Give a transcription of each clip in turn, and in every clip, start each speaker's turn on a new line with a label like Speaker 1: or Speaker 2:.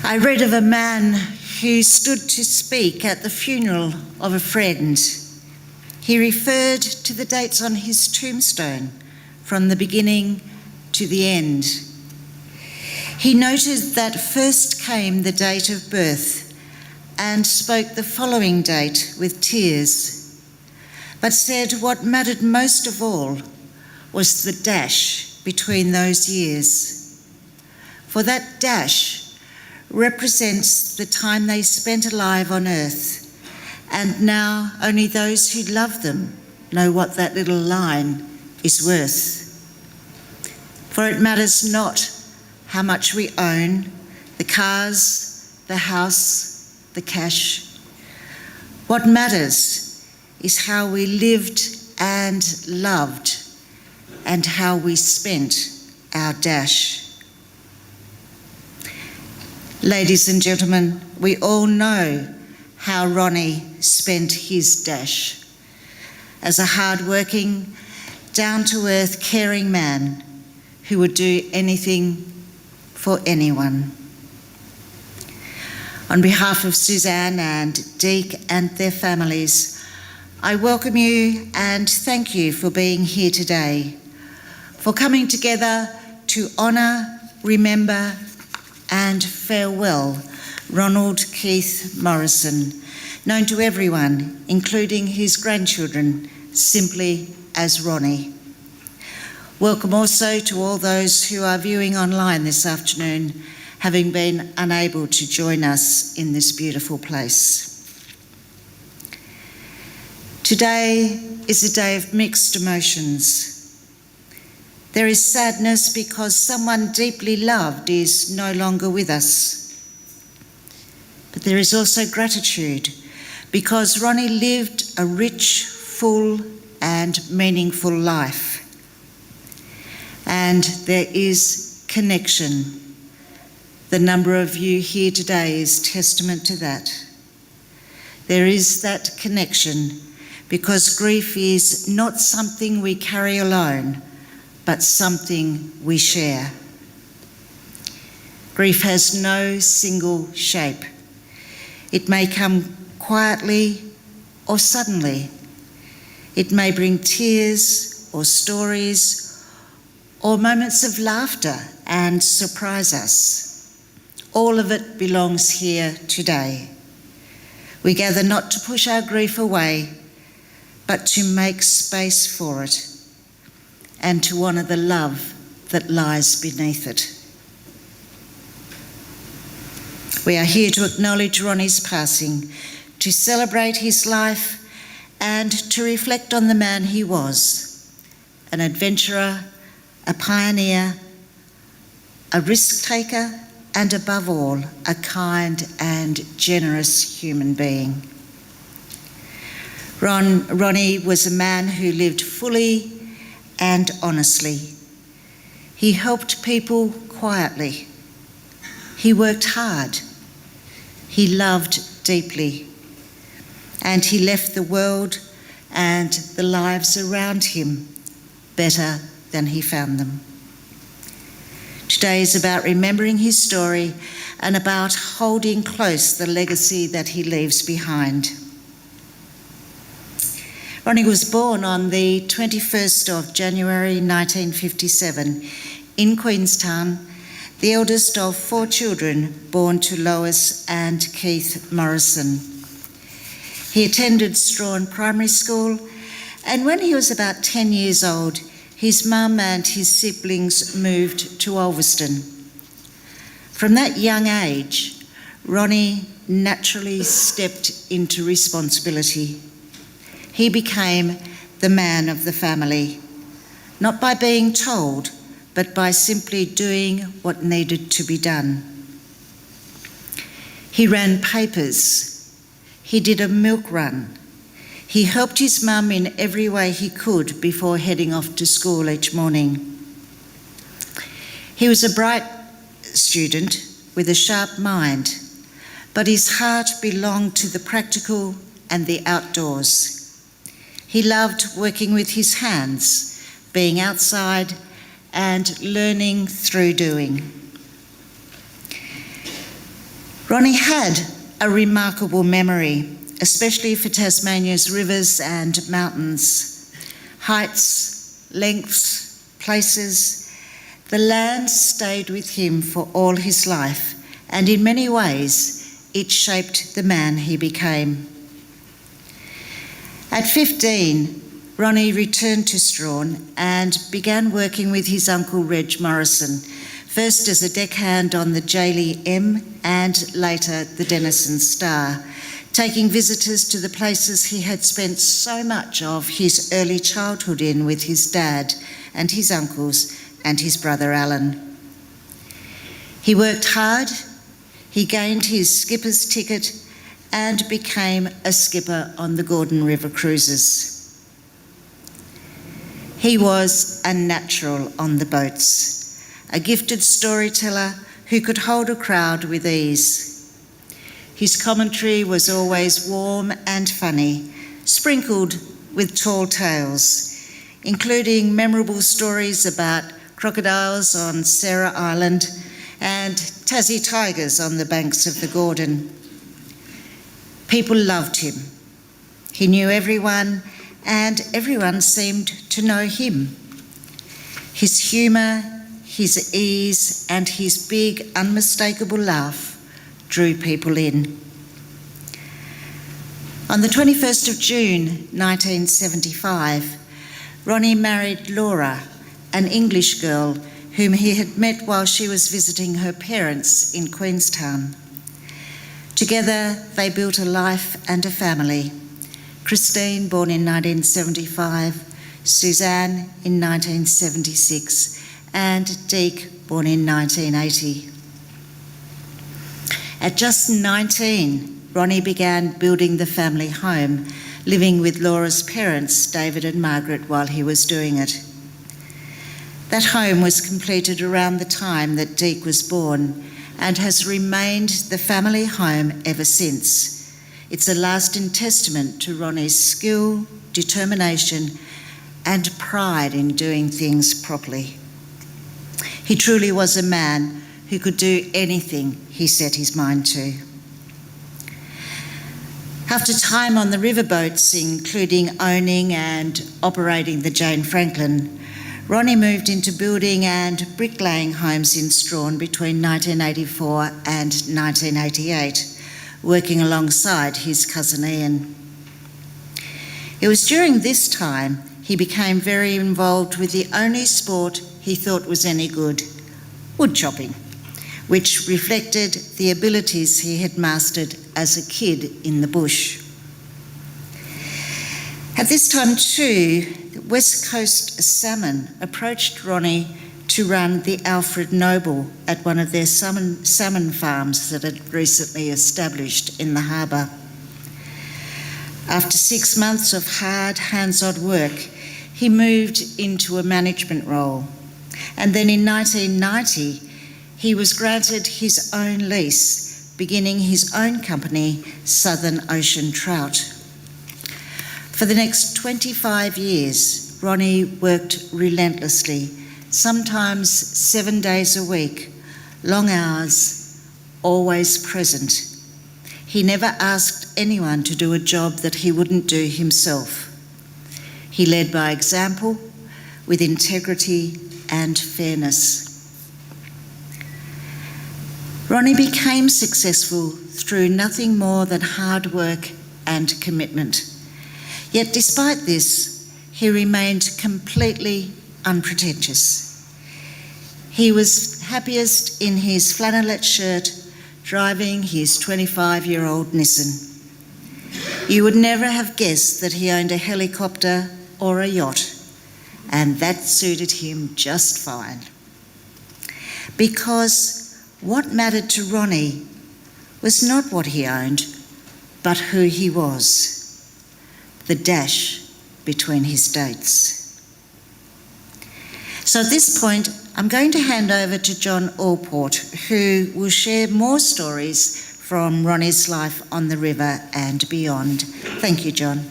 Speaker 1: I read of a man who stood to speak at the funeral of a friend. He referred to the dates on his tombstone from the beginning to the end. He noted that first came the date of birth and spoke the following date with tears, but said what mattered most of all was the dash between those years. For that dash represents the time they spent alive on earth, and now only those who love them know what that little line is worth. For it matters not how much we own, the cars, the house, the cash. What matters is how we lived and loved and how we spent our dash. Ladies and gentlemen, we all know how Ronny spent his dash as a hard-working, down-to-earth, caring man who would do anything for anyone. On behalf of Suzanne and Deke and their families, I welcome you and thank you for being here today, for coming together to honour, remember and farewell Ronald Keith Morrison, known to everyone, including his grandchildren, simply as Ronny. Welcome also to all those who are viewing online this afternoon, having been unable to join us in this beautiful place. Today is a day of mixed emotions. There is sadness because someone deeply loved is no longer with us. But there is also gratitude because Ronny lived a rich, full and meaningful life. And there is connection. The number of you here today is testament to that. There is that connection because grief is not something we carry alone, but something we share. Grief has no single shape. It may come quietly or suddenly. It may bring tears or stories or moments of laughter and surprise us. All of it belongs here today. We gather not to push our grief away, but to make space for it and to honour the love that lies beneath it. We are here to acknowledge Ronny's passing, to celebrate his life and to reflect on the man he was, an adventurer, a pioneer, a risk-taker, and above all, a kind and generous human being. Ronny was a man who lived fully and honestly. He helped people quietly. He worked hard. He loved deeply. And he left the world and the lives around him better than he found them. Today is about remembering his story and about holding close the legacy that he leaves behind. Ronny was born on the 21st of January 1957 in Queenstown, the eldest of 4 children born to Lois and Keith Morrison. He attended Strahan Primary School, and when he was about 10 years old, his mum and his siblings moved to Ulverston. From that young age, Ronny naturally stepped into responsibility. He became the man of the family, not by being told, but by simply doing what needed to be done. He ran papers. He did a milk run. He helped his mum in every way he could before heading off to school each morning. He was a bright student with a sharp mind, but his heart belonged to the practical and the outdoors. He loved working with his hands, being outside and learning through doing. Ronny had a remarkable memory, especially for Tasmania's rivers and mountains, heights, lengths, places. The land stayed with him for all his life, and in many ways, it shaped the man he became. At 15, Ronny returned to Strahan and began working with his uncle Reg Morrison, first as a deckhand on the Jayley M and later the Denison Star, taking visitors to the places he had spent so much of his early childhood in with his dad and his uncles and his brother Alan. He worked hard, he gained his skipper's ticket and became a skipper on the Gordon River cruises. He was a natural on the boats, a gifted storyteller who could hold a crowd with ease. His commentary was always warm and funny, sprinkled with tall tales, including memorable stories about crocodiles on Sarah Island and Tassie tigers on the banks of the Gordon. People loved him. He knew everyone, and everyone seemed to know him. His humour, his ease, and his big, unmistakable laugh drew people in. On the 21st of June 1975, Ronny married Laura, an English girl whom he had met while she was visiting her parents in Queenstown. Together, they built a life and a family. Christine, born in 1975, Suzanne in 1976, and Deke, born in 1980. At just 19, Ronny began building the family home, living with Laura's parents, David and Margaret, while he was doing it. That home was completed around the time that Deke was born and has remained the family home ever since. It's a lasting testament to Ronny's skill, determination, and pride in doing things properly. He truly was a man who could do anything he set his mind to. After time on the riverboats, including owning and operating the Jane Franklin, Ronny moved into building and bricklaying homes in Strahan between 1984 and 1988, working alongside his cousin Ian. It was during this time he became very involved with the only sport he thought was any good, wood chopping, which reflected the abilities he had mastered as a kid in the bush. At this time too, West Coast Salmon approached Ronny to run the Alfred Noble at one of their salmon farms that had recently established in the harbour. After 6 months of hard, hands-on work, he moved into a management role. And then in 1990, he was granted his own lease, beginning his own company, Southern Ocean Trout. For the next 25 years, Ronny worked relentlessly, sometimes 7 days a week, long hours, always present. He never asked anyone to do a job that he wouldn't do himself. He led by example, with integrity and fairness. Ronny became successful through nothing more than hard work and commitment. Yet despite this, he remained completely unpretentious. He was happiest in his flannelette shirt, driving his 25-year-old Nissan. You would never have guessed that he owned a helicopter or a yacht, and that suited him just fine. Because what mattered to Ronny was not what he owned, but who he was. The dash between his dates. So at this point, I'm going to hand over to John Allport, who will share more stories from Ronny's life on the river and beyond. Thank you, John.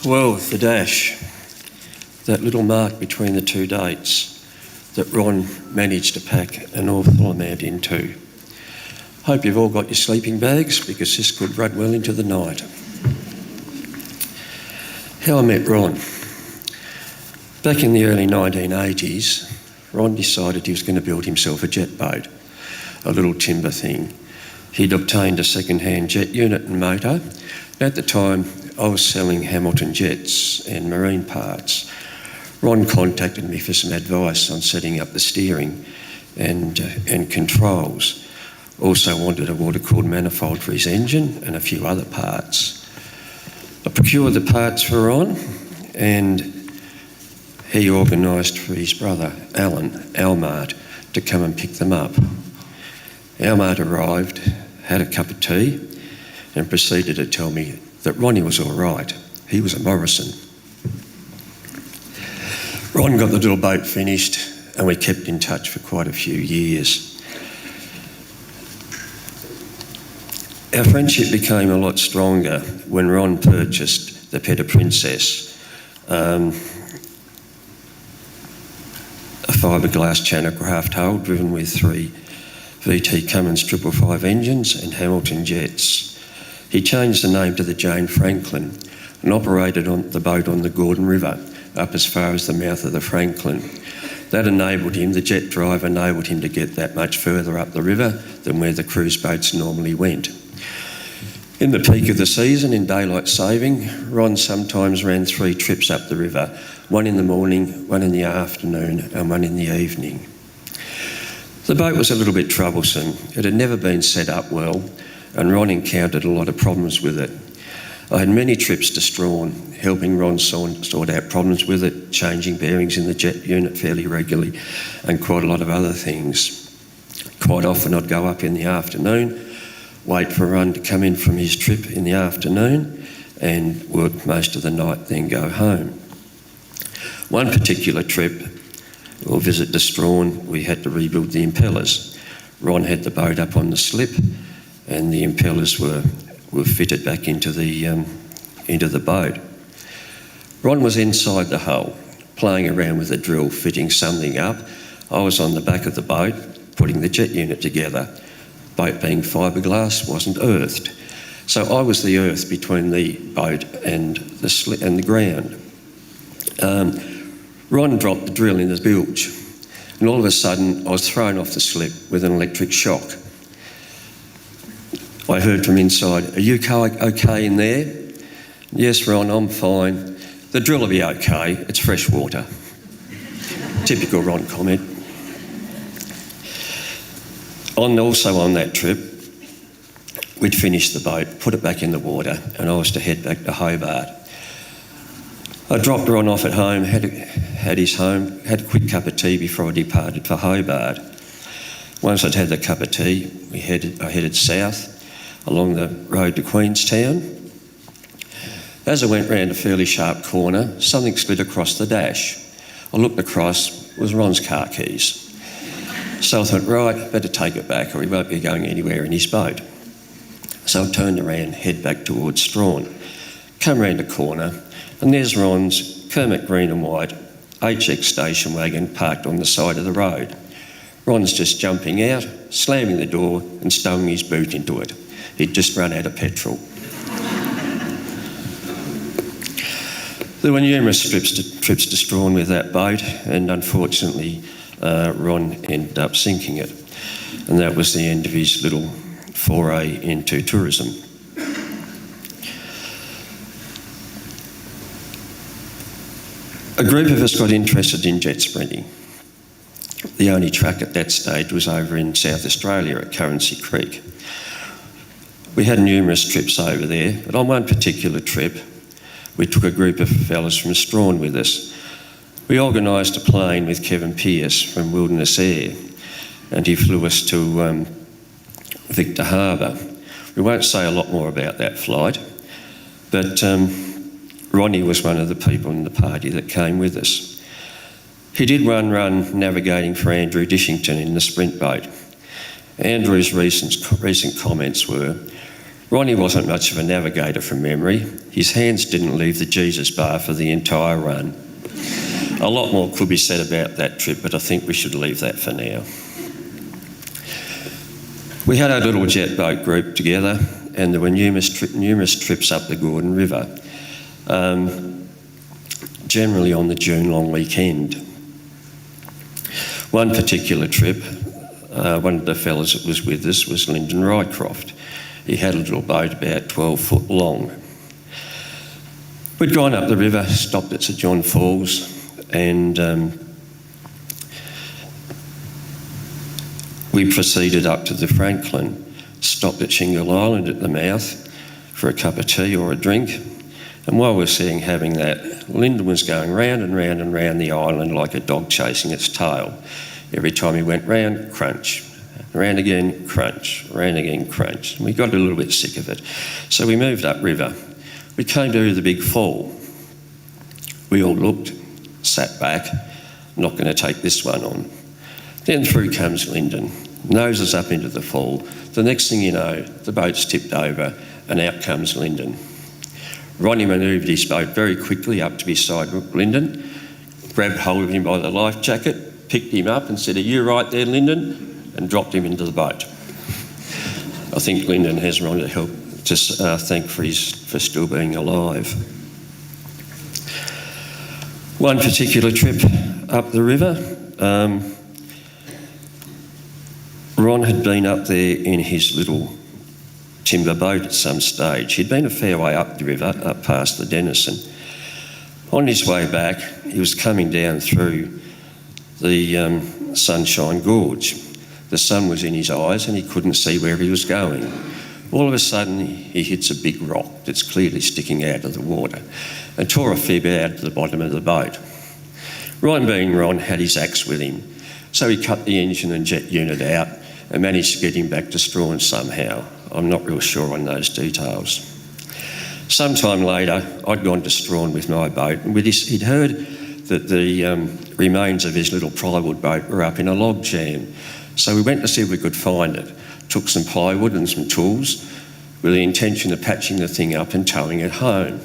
Speaker 2: Well, the dash, that little mark between the two dates that Ron managed to pack an awful amount into. Hope you've all got your sleeping bags because this could run well into the night. How I met Ron. Back in the early 1980s, Ron decided he was going to build himself a jet boat, a little timber thing. He'd obtained a second-hand jet unit and motor. At the time, I was selling Hamilton jets and marine parts. Ron contacted me for some advice on setting up the steering and controls. Also wanted a water-cooled manifold for his engine and a few other parts. I procured the parts for Ron and he organised for his brother, Alan, Almart, to come and pick them up. Almart arrived, had a cup of tea and proceeded to tell me that Ronny was all right. He was a Morrison. Ron got the little boat finished and we kept in touch for quite a few years. Our friendship became a lot stronger when Ron purchased the Pedder Princess, a fiberglass channelcraft hull driven with 3 VT Cummins 555 engines and Hamilton jets. He changed the name to the Jane Franklin and operated on the boat on the Gordon River up as far as the mouth of the Franklin. That enabled him, the jet drive enabled him to get that much further up the river than where the cruise boats normally went. In the peak of the season, in daylight saving, Ron sometimes ran 3 trips up the river, one in the morning, one in the afternoon and one in the evening. The boat was a little bit troublesome. It had never been set up well and Ron encountered a lot of problems with it. I had many trips to Strawn, helping Ron sort out problems with it, changing bearings in the jet unit fairly regularly, and quite a lot of other things. Quite often I'd go up in the afternoon, wait for Ron to come in from his trip in the afternoon, and work most of the night, then go home. One particular trip, or visit to Strawn, we had to rebuild the impellers. Ron had the boat up on the slip, and the impellers were fitted back into the boat. Ron was inside the hull, playing around with a drill, fitting something up. I was on the back of the boat, putting the jet unit together. Boat being fiberglass wasn't earthed. So I was the earth between the boat and the ground. Ron dropped the drill in the bilge, and all of a sudden I was thrown off the slip with an electric shock. I heard from inside, "Are you okay in there?" "Yes, Ron, I'm fine. The drill will be okay, it's fresh water." Typical Ron comment. Also on that trip, we'd finished the boat, put it back in the water, and I was to head back to Hobart. I dropped Ron off at home, had a quick cup of tea before I departed for Hobart. Once I'd had the cup of tea, I headed south along the road to Queenstown. As I went round a fairly sharp corner, something slid across the dash. I looked across, it was Ron's car keys. So I thought, right, better take it back or he won't be going anywhere in his boat. So I turned around, head back towards Strawn. Come round a corner, and there's Ron's Kermit green and white HX station wagon parked on the side of the road. Ron's just jumping out, slamming the door and stowing his boot into it. He'd just run out of petrol. There were numerous trips to Strawn with that boat, and unfortunately Ron ended up sinking it. And that was the end of his little foray into tourism. A group of us got interested in jet sprinting. The only track at that stage was over in South Australia at Currency Creek. We had numerous trips over there, but on one particular trip, we took a group of fellas from Strawn with us. We organised a plane with Kevin Pearce from Wilderness Air, and he flew us to Victor Harbour. We won't say a lot more about that flight, but Ronny was one of the people in the party that came with us. He did one run navigating for Andrew Dishington in the sprint boat. Andrew's recent comments were, Ronny wasn't much of a navigator from memory. His hands didn't leave the Jesus bar for the entire run. A lot more could be said about that trip, but I think we should leave that for now. We had our little jet boat group together, and there were numerous trips up the Gordon River, generally on the June long weekend. One particular trip, one of the fellas that was with us was Lyndon Rycroft. He had a little boat about 12 foot long. We'd gone up the river, stopped at St John Falls, and we proceeded up to the Franklin, stopped at Shingle Island at the mouth for a cup of tea or a drink. And while we were sitting having that, Lyndon was going round and round and round the island like a dog chasing its tail. Every time he went round, crunch. Round again, crunch. Round again, crunch. And we got a little bit sick of it. So we moved upriver. We came to the big fall. We all looked, sat back, not going to take this one on. Then through comes Lyndon, noses up into the fall. The next thing you know, the boat's tipped over and out comes Lyndon. Ronny manoeuvred his boat very quickly up to beside Lyndon, grabbed hold of him by the life jacket, picked him up and said, "Are you right there, Lyndon?" and dropped him into the boat. I think Lyndon has Ronny to help to thank for still being alive. One particular trip up the river, Ron had been up there in his little timber boat at some stage. He'd been a fair way up the river, up past the Denison. On his way back, he was coming down through the Sunshine Gorge. The sun was in his eyes and he couldn't see where he was going. All of a sudden, he hits a big rock that's clearly sticking out of the water and tore a fair bit out of the bottom of the boat. Ron, being Ron, had his axe with him, so he cut the engine and jet unit out and managed to get him back to Strahan somehow. I'm not real sure on those details. Sometime later, I'd gone to Strahan with my boat, and he'd heard that the remains of his little plywood boat were up in a log jam. So we went to see if we could find it, took some plywood and some tools with the intention of patching the thing up and towing it home.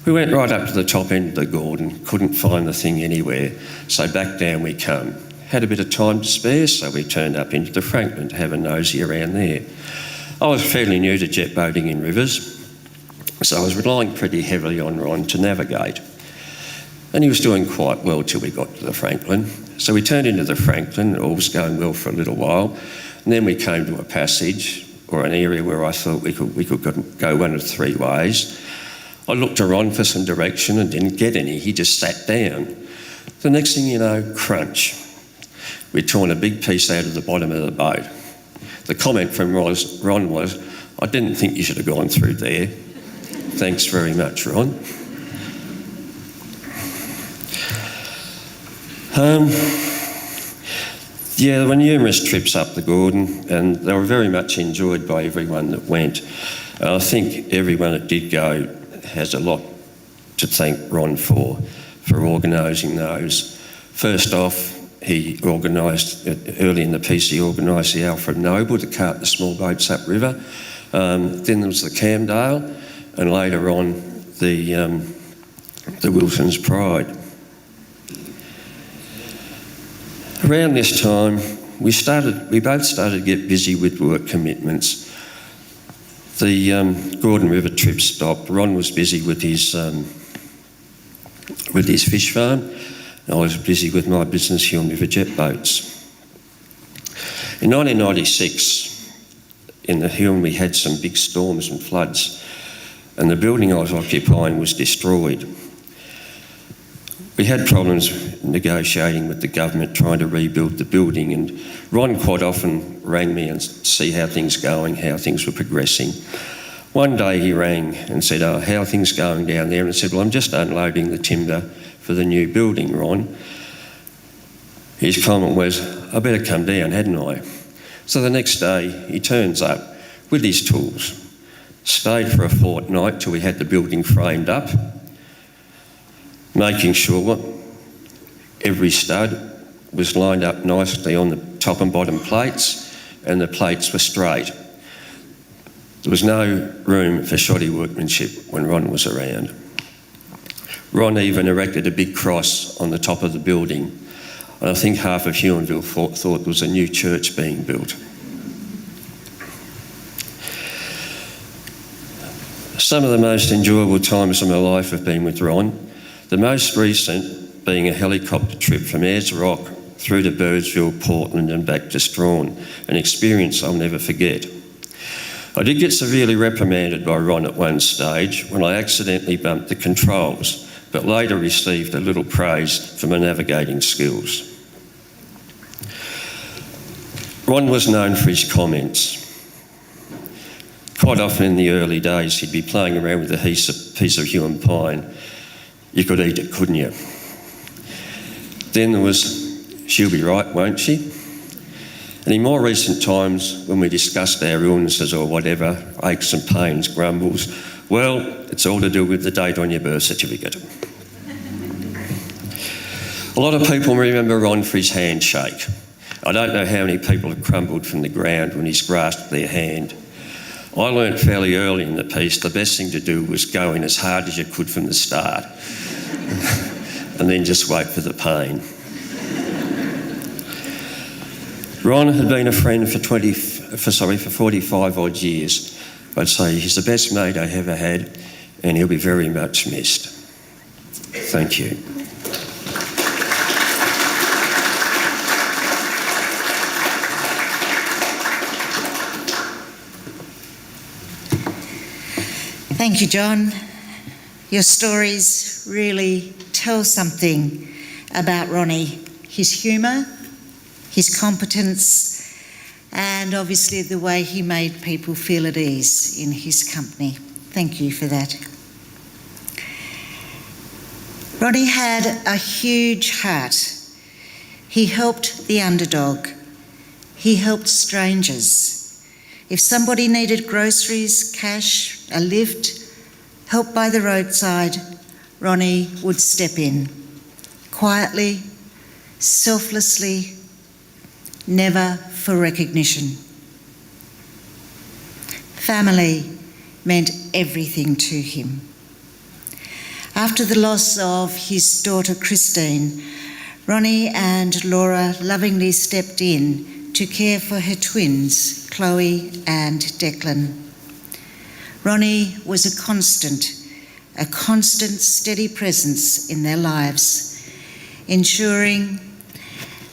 Speaker 2: We went right up to the top end of the Gordon, couldn't find the thing anywhere, so back down we come. Had a bit of time to spare, so we turned up into the Franklin to have a nosy around there. I was fairly new to jet boating in rivers, so I was relying pretty heavily on Ron to navigate. And he was doing quite well till we got to the Franklin. So we turned into the Franklin, all was going well for a little while, and then we came to a passage or an area where I thought we could go one of three ways. I looked to Ron for some direction and didn't get any. He just sat down. The next thing you know, crunch. We'd torn a big piece out of the bottom of the boat. The comment from Ron was, "I didn't think you should have gone through there." Thanks very much, Ron. There were numerous trips up the Gordon, and they were very much enjoyed by everyone that went. I think everyone that did go has a lot to thank Ron for organising those. First off, he organised, early in the piece, he organised the Alfred Noble to cart the small boats upriver. Then there was the Camdale, and later on the Wilson's Pride. Around this time, we both started to get busy with work commitments. The Gordon River trip stopped. Ron was busy with his fish farm. I was busy with my business, Huon River Jet Boats. In 1996, in the Huon, we had some big storms and floods, and the building I was occupying was destroyed. We had problems negotiating with the government trying to rebuild the building, and Ron quite often rang me and see how things were going, how things were progressing. One day he rang and said, "Oh, how are things going down there?" And I said, "Well, I'm just unloading the timber for the new building, Ron." His comment was, "I better come down, hadn't I?" So the next day he turns up with his tools, stayed for a fortnight till we had the building framed up, making sure Every stud was lined up nicely on the top and bottom plates, and the plates were straight. There was no room for shoddy workmanship when Ron was around. Ron even erected a big cross on the top of the building, and I think half of Huonville thought there was a new church being built. Some of the most enjoyable times of my life have been with Ron, the most recent being a helicopter trip from Ayers Rock through to Birdsville, Portland and back to Strawn, an experience I'll never forget. I did get severely reprimanded by Ron at one stage when I accidentally bumped the controls, but later received a little praise for my navigating skills. Ron was known for his comments. Quite often in the early days, he'd be playing around with a piece of Huon pine. You could eat it, couldn't you? Then there was, she'll be right, won't she? And in more recent times, when we discussed our illnesses or whatever, aches and pains, grumbles, well, it's all to do with the date on your birth certificate. A lot of people remember Ron for his handshake. I don't know how many people have crumbled from the ground when he's grasped their hand. I learnt fairly early in the piece the best thing to do was go in as hard as you could from the start and then just wait for the pain. Ron had been a friend for 45 odd years. I'd say he's the best mate I ever had, and he'll be very much missed. Thank you.
Speaker 1: Thank you, John. Your stories really tell something about Ronny, his humour, his competence, and obviously the way he made people feel at ease in his company. Thank you for that. Ronny had a huge heart. He helped the underdog. He helped strangers. If somebody needed groceries, cash, a lift, help by the roadside, Ronny would step in, quietly, selflessly, never for recognition. Family meant everything to him. After the loss of his daughter Christine, Ronny and Laura lovingly stepped in to care for her twins, Chloe and Declan. Ronny was a constant steady presence in their lives, ensuring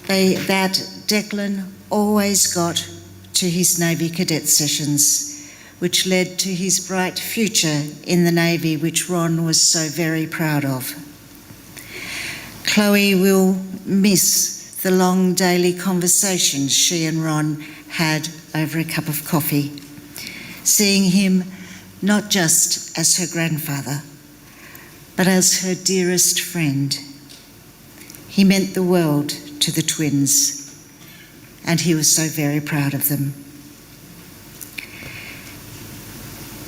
Speaker 1: that Declan always got to his Navy cadet sessions, which led to his bright future in the Navy, which Ron was so very proud of. Chloe will miss the long daily conversations she and Ron had over a cup of coffee, seeing him not just as her grandfather, but as her dearest friend. He meant the world to the twins, and he was so very proud of them.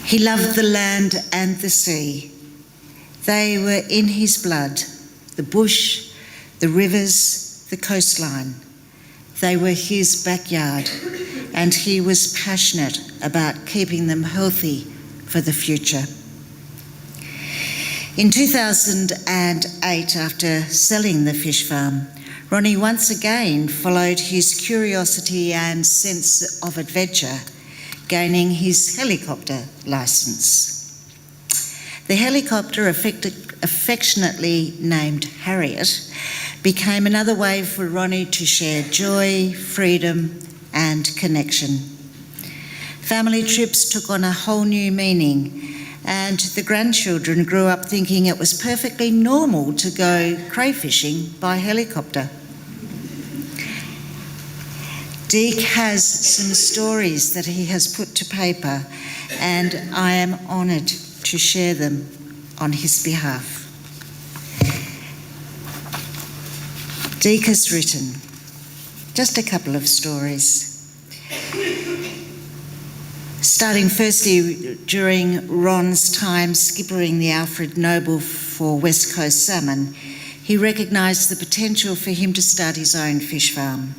Speaker 1: He loved the land and the sea. They were in his blood, the bush, the rivers, the coastline. They were his backyard, and he was passionate about keeping them healthy for the future. In 2008, after selling the fish farm, Ronny once again followed his curiosity and sense of adventure, gaining his helicopter licence. The helicopter, affectionately named Harriet, became another way for Ronny to share joy, freedom, and connection. Family trips took on a whole new meaning, and the grandchildren grew up thinking it was perfectly normal to go crayfishing by helicopter. Deke has some stories that he has put to paper, and I am honoured to share them on his behalf. Deke has written just a couple of stories. Starting firstly during Ron's time skippering the Alfred Noble for West Coast salmon, he recognised the potential for him to start his own fish farm.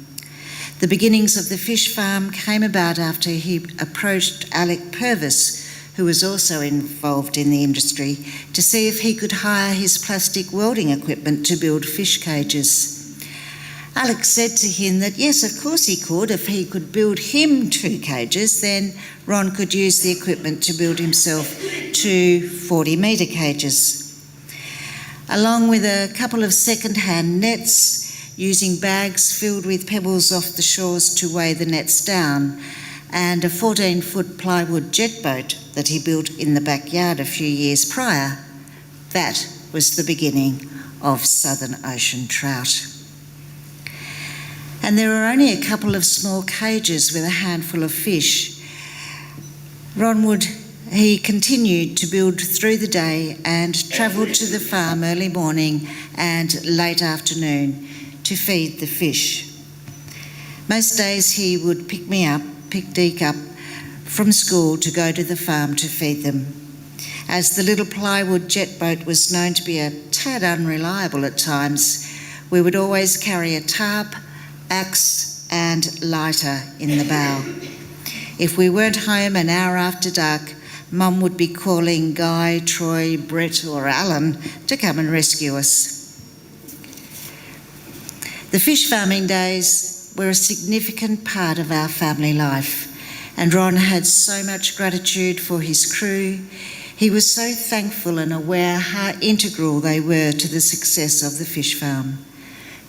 Speaker 1: The beginnings of the fish farm came about after he approached Alec Purvis, who was also involved in the industry, to see if he could hire his plastic welding equipment to build fish cages. Alec said to him that yes, of course he could. If he could build him 2 cages, then Ron could use the equipment to build himself 2 40-metre cages. Along with a couple of second-hand nets, using bags filled with pebbles off the shores to weigh the nets down, and a 14-foot plywood jet boat that he built in the backyard a few years prior. That was the beginning of Southern Ocean trout. And there were only a couple of small cages with a handful of fish. He continued to build through the day and travelled to the farm early morning and late afternoon to feed the fish. Most days he would pick Deke up from school to go to the farm to feed them. As the little plywood jet boat was known to be a tad unreliable at times, we would always carry a tarp, axe and lighter in the bow. If we weren't home an hour after dark, Mum would be calling Guy, Troy, Brett or Alan to come and rescue us. The fish farming days were a significant part of our family life, and Ron had so much gratitude for his crew. He was so thankful and aware how integral they were to the success of the fish farm.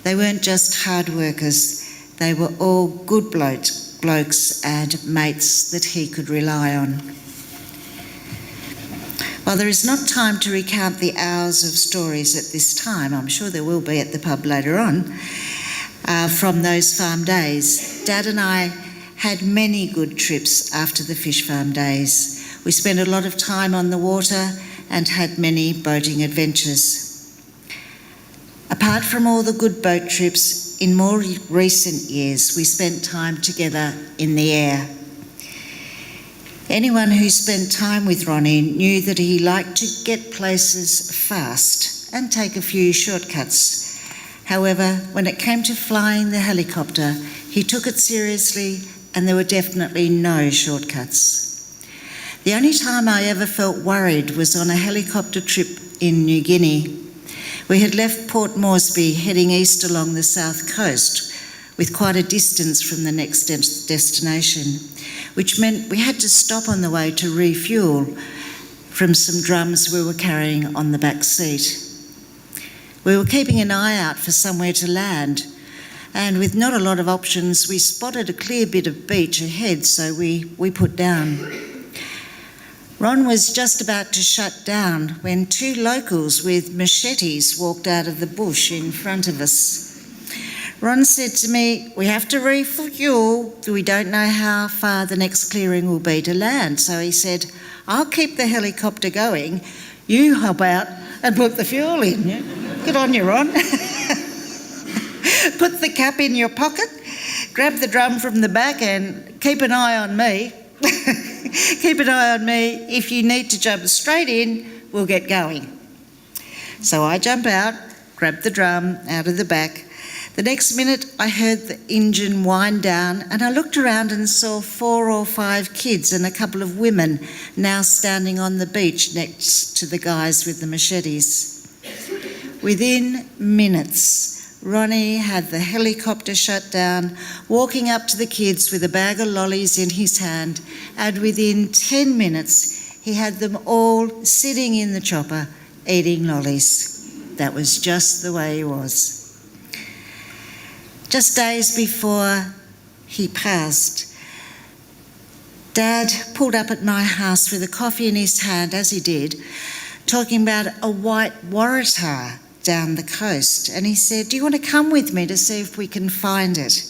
Speaker 1: They weren't just hard workers, they were all good blokes and mates that he could rely on. While there is not time to recount the hours of stories at this time, I'm sure there will be at the pub later on, from those farm days, Dad and I had many good trips after the fish farm days. We spent a lot of time on the water and had many boating adventures. Apart from all the good boat trips, in more recent years, we spent time together in the air. Anyone who spent time with Ronny knew that he liked to get places fast and take a few shortcuts. However, when it came to flying the helicopter, he took it seriously and there were definitely no shortcuts. The only time I ever felt worried was on a helicopter trip in New Guinea. We had left Port Moresby heading east along the south coast with quite a distance from the next destination, which meant we had to stop on the way to refuel from some drums we were carrying on the back seat. We were keeping an eye out for somewhere to land, and with not a lot of options, we spotted a clear bit of beach ahead, so we put down. Ron was just about to shut down when 2 locals with machetes walked out of the bush in front of us. Ron said to me, "We have to refuel. We don't know how far the next clearing will be to land." So he said, "I'll keep the helicopter going. You hop out and put the fuel in." Yeah? Good on you, Ron. Put the cap in your pocket, grab the drum from the back and keep an eye on me. Keep an eye on me. If you need to jump straight in, we'll get going. So I jump out, grab the drum out of the back. The next minute I heard the engine wind down and I looked around and saw 4 or 5 kids and a couple of women now standing on the beach next to the guys with the machetes. Within minutes, Ronny had the helicopter shut down, walking up to the kids with a bag of lollies in his hand, and within 10 minutes he had them all sitting in the chopper eating lollies. That was just the way he was. Just days before he passed, Dad pulled up at my house with a coffee in his hand, as he did, talking about a white waratah down the coast, and he said, "Do you want to come with me to see if we can find it?"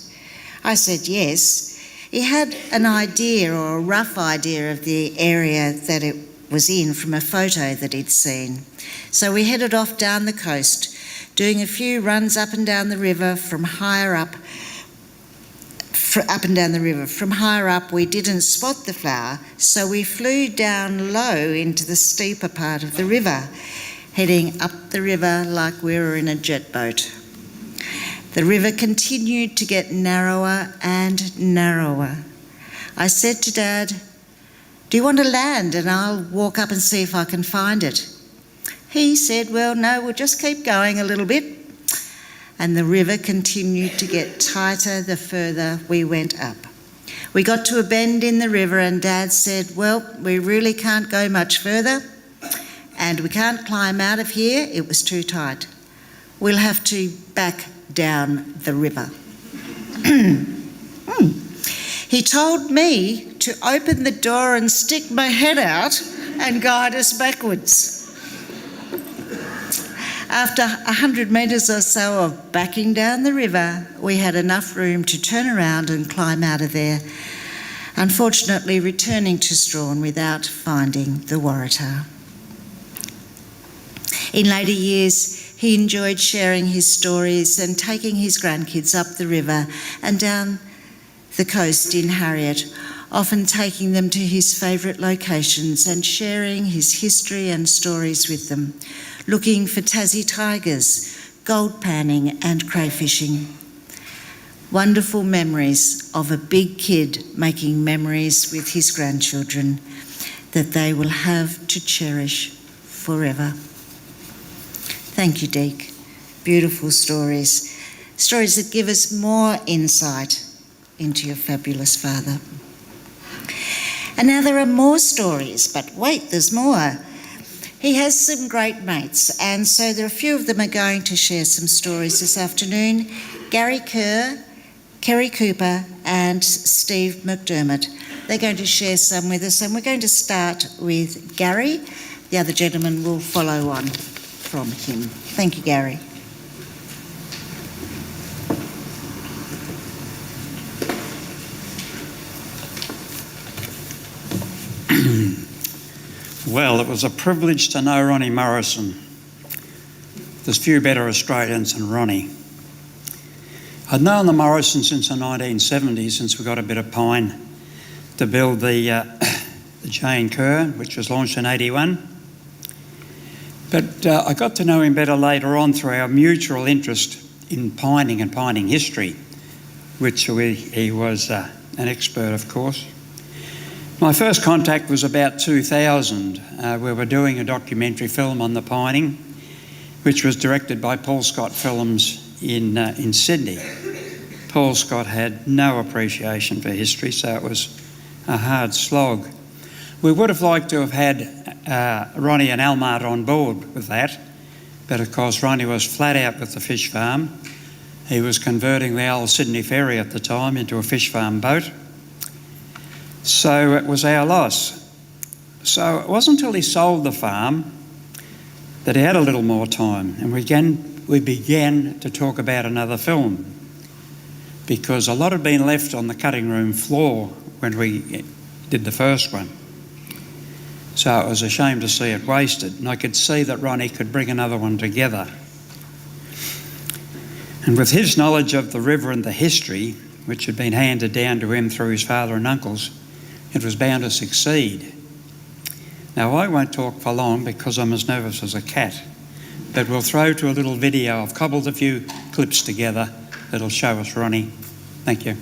Speaker 1: I said yes. He had an idea, or a rough idea, of the area that it was in from a photo that he'd seen. So we headed off down the coast, doing a few runs up and down the river from higher up. From higher up we didn't spot the flower, so we flew down low into the steeper part of the river. heading up the river like we were in a jet boat. The river continued to get narrower and narrower. I said to Dad, "Do you want to land and I'll walk up and see if I can find it?" He said, "Well, no, we'll just keep going a little bit." And the river continued to get tighter the further we went up. We got to a bend in the river and Dad said, "Well, we really can't go much further and we can't climb out of here. It was too tight. We'll have to back down the river." He told me to open the door and stick my head out and guide us backwards. After 100 metres or so of backing down the river, we had enough room to turn around and climb out of there, unfortunately returning to Strahan without finding the Waratah. In later years, he enjoyed sharing his stories and taking his grandkids up the river and down the coast in Harriet, often taking them to his favourite locations and sharing his history and stories with them, looking for Tassie tigers, gold panning and crayfishing. Wonderful memories of a big kid making memories with his grandchildren that they will have to cherish forever. Thank you, Deke. Beautiful stories. Stories that give us more insight into your fabulous father. And now there are more stories, but wait, there's more. He has some great mates, and so there are a few of them are going to share some stories this afternoon. Gary Kerr, Kerry Cooper and Steve McDermott. They're going to share some with us, and we're going to start with Gary. The other gentleman will follow on from him. Thank you, Gary.
Speaker 3: Well, it was a privilege to know Ronny Morrison. There's few better Australians than Ronny. I'd known the Morrison since the 1970s, since we got a bit of pine to build the Jane Kerr, which was launched in 81. But I got to know him better later on through our mutual interest in pining and pining history, which he was an expert, of course. My first contact was about 2000. We were doing a documentary film on the pining, which was directed by Paul Scott Films in Sydney. Paul Scott had no appreciation for history, so it was a hard slog. We would have liked to have had Ronny and Almart on board with that, but of course Ronny was flat out with the fish farm. He was converting the old Sydney ferry at the time into a fish farm boat. So it was our loss. So it wasn't until he sold the farm that he had a little more time, and we began to talk about another film, because a lot had been left on the cutting room floor when we did the first one. So it was a shame to see it wasted, and I could see that Ronny could bring another one together. And with his knowledge of the river and the history, which had been handed down to him through his father and uncles, it was bound to succeed. Now, I won't talk for long because I'm as nervous as a cat, but we'll throw to a little video. I've cobbled a few clips together that'll show us Ronny. Thank you.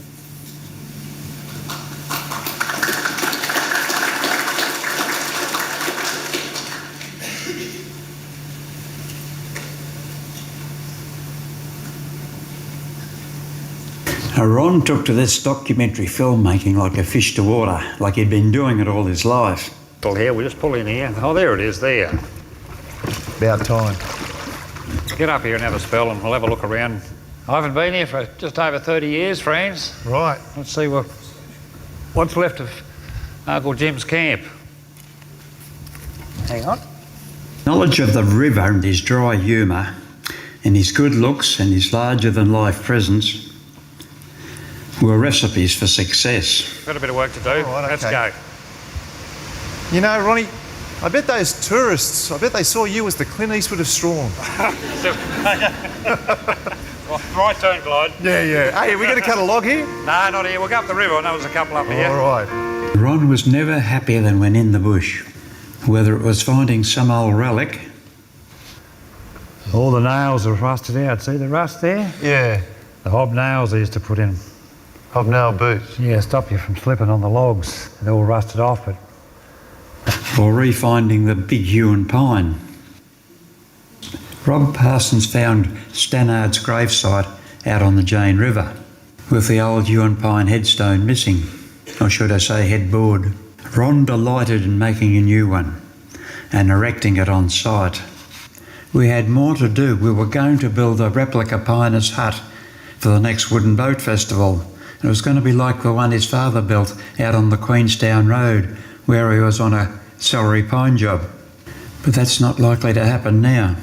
Speaker 3: Ron took to this documentary filmmaking like a fish to water, like he'd been doing it all his life.
Speaker 4: Well, here, we'll just pull in here. Oh, there it is, there.
Speaker 5: About time.
Speaker 4: Get up here and have a spell and we'll have a look around. I haven't been here for just over 30 years, friends.
Speaker 5: Right.
Speaker 4: Let's see what's left of Uncle Jim's camp. Hang on.
Speaker 3: Knowledge of the river and his dry humour, and his good looks and his larger-than-life presence were recipes for success.
Speaker 4: Got a bit of work to do.
Speaker 5: Right,
Speaker 4: Let's
Speaker 5: okay.
Speaker 4: go.
Speaker 5: You know, Ronny, I bet those tourists, I bet they saw you as the Clint Eastwood of Strahan.
Speaker 4: Right turn, Clyde.
Speaker 5: Yeah. Hey, are we going to cut a log here?
Speaker 4: No, not here. We'll go up the river. I know there's a couple up here.
Speaker 5: All right.
Speaker 3: Ron was never happier than when in the bush, whether it was finding some old relic
Speaker 4: All the nails are rusted out. See the rust there?
Speaker 5: Yeah.
Speaker 4: The hobnails they used to put in.
Speaker 5: Hobnail boots.
Speaker 4: Yeah, stop you from slipping on the logs. They're all rusted off, but
Speaker 3: While refinding the big yew and pine, Rob Parsons found Stannard's gravesite out on the Jane River, with the old yew and pine headstone missing, or should I say headboard. Ron delighted in making a new one and erecting it on site. We had more to do. We were going to build a replica piner's hut for the next Wooden Boat Festival. It was going to be like the one his father built out on the Queenstown Road, where he was on a celery pine job. But that's not likely to happen now.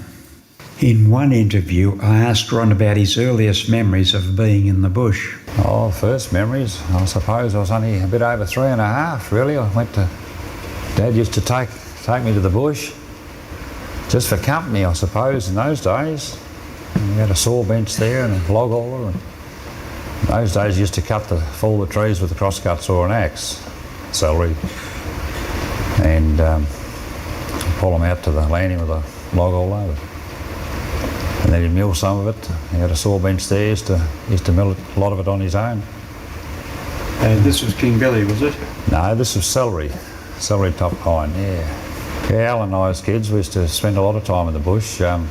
Speaker 3: In one interview, I asked Ron about his earliest memories of being in the bush.
Speaker 4: oh, first memories, I suppose I was only a bit over 3.5, really. Dad used to take me to the bush, just for company, I suppose, in those days. And we had a saw bench there and a log hauler. And in those days, you used to fall the trees with a crosscut saw and axe, celery, and pull them out to the landing with a log hauler. And then he'd mill some of it. He had a saw bench there, used to mill a lot of it on his own.
Speaker 3: And this was King Billy, was it?
Speaker 4: No, this was celery top pine, yeah. Yeah, Alan and I as kids, we used to spend a lot of time in the bush, right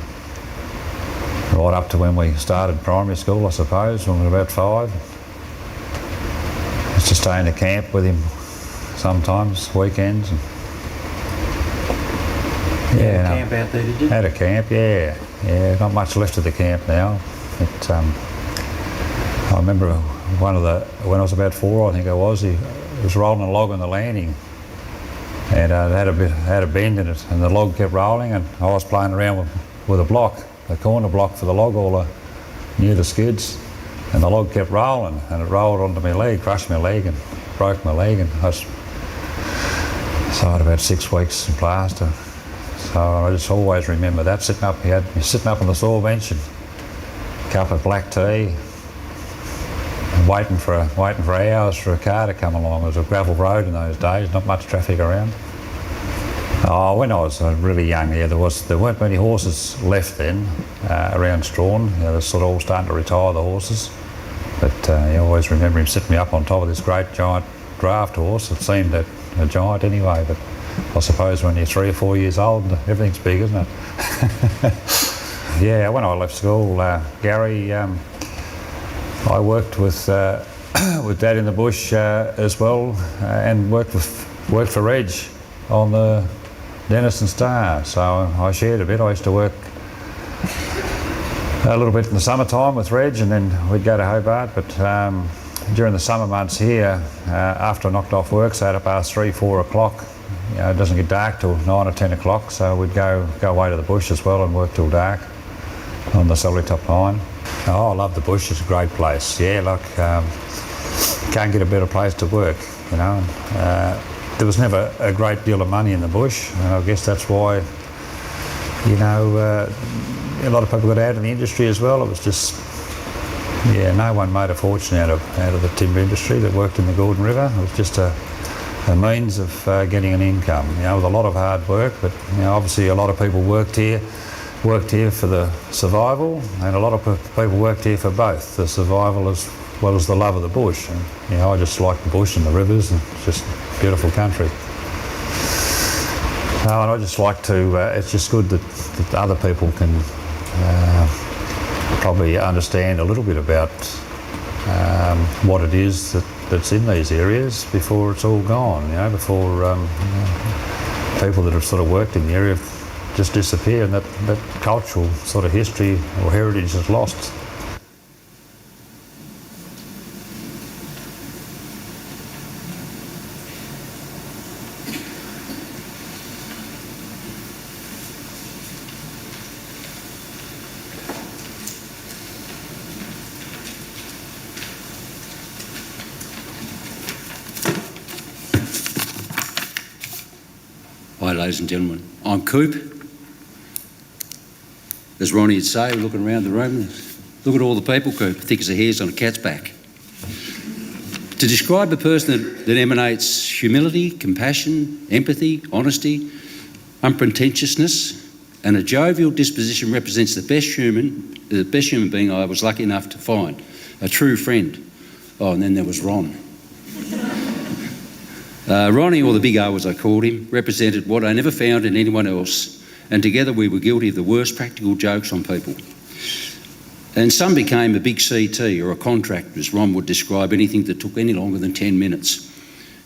Speaker 4: up to when we started primary school, I suppose, when we were about 5. Used to stay in the camp with him sometimes, weekends. And yeah,
Speaker 3: Camp out there, did you?
Speaker 4: had a camp, yeah. Yeah, not much left of the camp now. I remember when I was about 4, I think I was, he was rolling a log on the landing, and it had a bend in it, and the log kept rolling, and I was playing around with a block, a corner block for the log hauler near the skids, and the log kept rolling, and it rolled onto my leg, crushed my leg, and broke my leg, and so I had about 6 weeks in plaster. So I just always remember that, he had me sitting up on the saw bench and a cup of black tea, waiting for hours for a car to come along. It was a gravel road in those days, not much traffic around. Oh, when I was really young, yeah, there weren't many horses left then around Strawn. You know, they're sort of all starting to retire, the horses. But I always remember him sitting me up on top of this great giant draft horse. It seemed a giant anyway, but I suppose when you're 3 or 4 years old, everything's big, isn't it? Yeah, when I left school, Gary, I worked with Dad in the bush as well, and worked for Reg on the Denison Star. So I shared a bit. I used to work a little bit in the summertime with Reg, and then we'd go to Hobart. But during the summer months here, after I knocked off work, so at past 3, 4 o'clock, you know, it doesn't get dark till 9 or 10 o'clock, so we'd go away to the bush as well and work till dark on the celery top pine. Oh, I love the bush. It's a great place. Yeah, like can't get a better place to work. You know, there was never a great deal of money in the bush, and I guess that's why, you know, a lot of people got out of the industry as well. It was just, yeah, no one made a fortune out of the timber industry that worked in the Gordon River. It was just a means of getting an income. You know, with a lot of hard work, but you know, obviously a lot of people worked here for the survival, and a lot of people worked here for both the survival as well as the love of the bush. And you know, I just like the bush and the rivers, and it's just beautiful country. And I just like to, it's just good that other people can probably understand a little bit about what it is that's in these areas before it's all gone, you know, before people that have sort of worked in the area just disappear, and that cultural sort of history or heritage is lost.
Speaker 6: Hi, ladies and gentlemen. I'm Coop. As Ronny would say, we're looking around the room. Look at all the people, Coop, thick as the hairs on a cat's back. To describe a person that emanates humility, compassion, empathy, honesty, unpretentiousness, and a jovial disposition represents the best human being I was lucky enough to find, a true friend. Oh, and then there was Ron. Ronny, or the Big O as I called him, represented what I never found in anyone else, and together we were guilty of the worst practical jokes on people. And some became a big CT or a contract, as Ron would describe anything that took any longer than 10 minutes.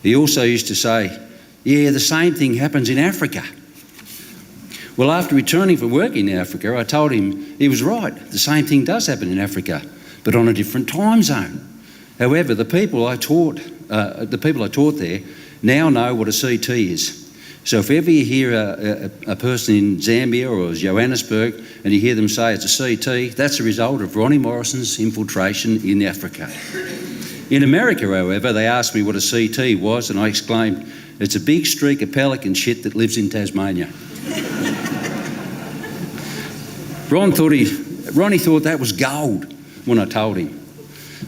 Speaker 6: He also used to say, yeah, the same thing happens in Africa. Well, after returning from work in Africa, I told him he was right. The same thing does happen in Africa, but on a different time zone. However, the people I taught there now know what a CT is. So if ever you hear a person in Zambia or Johannesburg and you hear them say it's a CT, that's a result of Ronny Morrison's infiltration in Africa. In America, however, they asked me what a CT was, and I exclaimed, it's a big streak of pelican shit that lives in Tasmania. Ronny thought that was gold when I told him.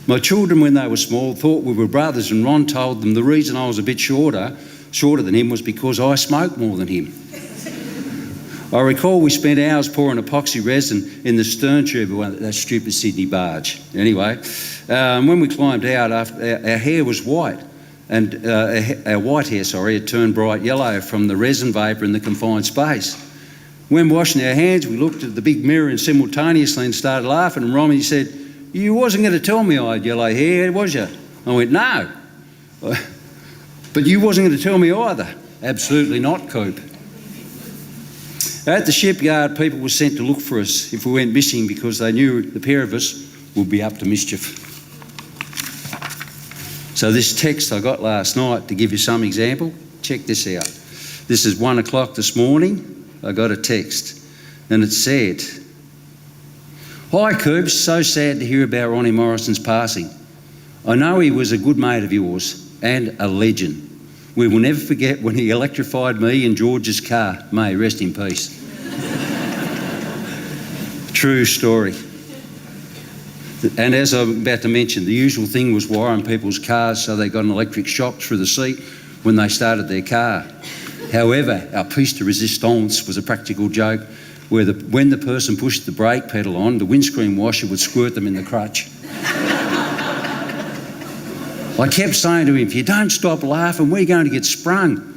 Speaker 6: My children, when they were small, thought we were brothers, and Ron told them the reason I was a bit shorter than him was because I smoked more than him. I recall we spent hours pouring epoxy resin in the stern tube of that stupid Sydney barge. Anyway, when we climbed out, our hair was white, and our white hair, had turned bright yellow from the resin vapour in the confined space. When washing our hands, we looked at the big mirror and simultaneously and started laughing, and Ronny said, you wasn't going to tell me I had yellow hair, was you? I went, no. But you wasn't going to tell me either. Absolutely not, Coop. At the shipyard, people were sent to look for us if we went missing because they knew the pair of us would be up to mischief. So this text I got last night, to give you some example, check this out. This is 1 o'clock this morning. I got a text and it said, hi Coop, so sad to hear about Ronny Morrison's passing. I know he was a good mate of yours and a legend. We will never forget when he electrified me in George's car. May he rest in peace. True story. And as I'm about to mention, the usual thing was wiring people's cars so they got an electric shock through the seat when they started their car. However, our piece de resistance was a practical joke where when the person pushed the brake pedal on, the windscreen washer would squirt them in the crutch. I kept saying to him, if you don't stop laughing, we're going to get sprung.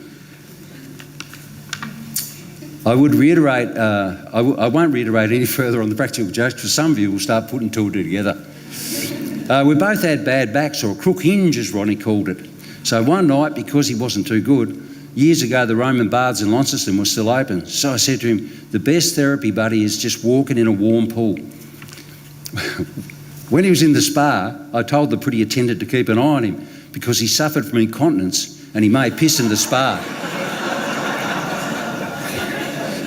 Speaker 6: I would reiterate, I won't reiterate any further on the practical jokes because some of you will start putting two together. We both had bad backs, or a crook hinge as Ronny called it. So one night, because he wasn't too good, years ago the Roman baths in Launceston were still open. So I said to him, the best therapy, buddy, is just walking in a warm pool. When he was in the spa, I told the pretty attendant to keep an eye on him because he suffered from incontinence and he may piss in the spa.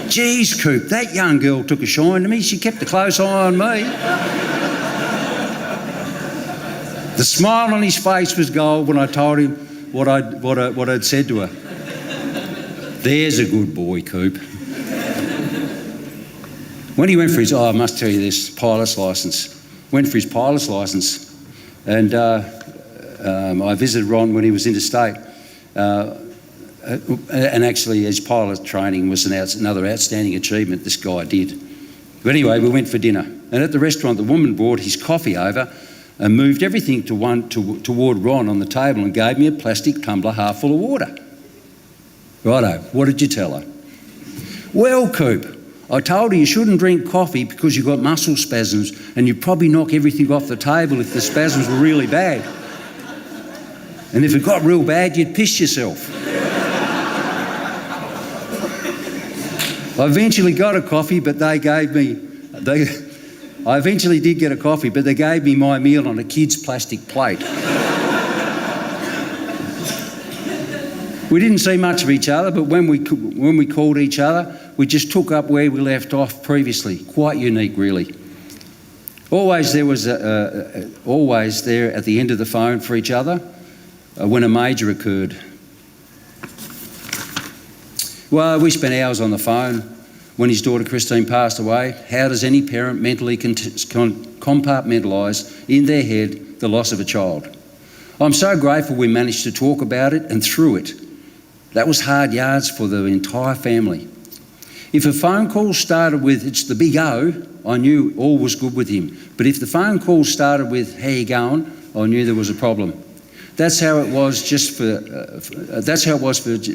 Speaker 6: Geez, Coop, that young girl took a shine to me. She kept a close eye on me. The smile on his face was gold when I told him what I'd said to her. There's a good boy, Coop. When he went for his, I must tell you this, pilot's licence. Went for his pilot's licence, and I visited Ron when he was interstate, and actually his pilot training was another outstanding achievement this guy did. But anyway, we went for dinner, and at the restaurant the woman brought his coffee over and moved everything toward Ron on the table and gave me a plastic tumbler half full of water. Righto, what did you tell her? Well, Coop, I told her you shouldn't drink coffee because you've got muscle spasms and you'd probably knock everything off the table if the spasms were really bad. And if it got real bad, you'd piss yourself. I eventually got a coffee, but I eventually did get a coffee, but they gave me my meal on a kid's plastic plate. We didn't see much of each other, but when we called each other, we just took up where we left off previously. Quite unique, really. Always there at the end of the phone for each other when a major occurred. Well, we spent hours on the phone when his daughter Christine passed away. How does any parent mentally compartmentalise in their head the loss of a child? I'm so grateful we managed to talk about it and through it. That was hard yards for the entire family. If a phone call started with, "It's the big O," I knew all was good with him. But if the phone call started with, "How you going?" I knew there was a problem. That's how it was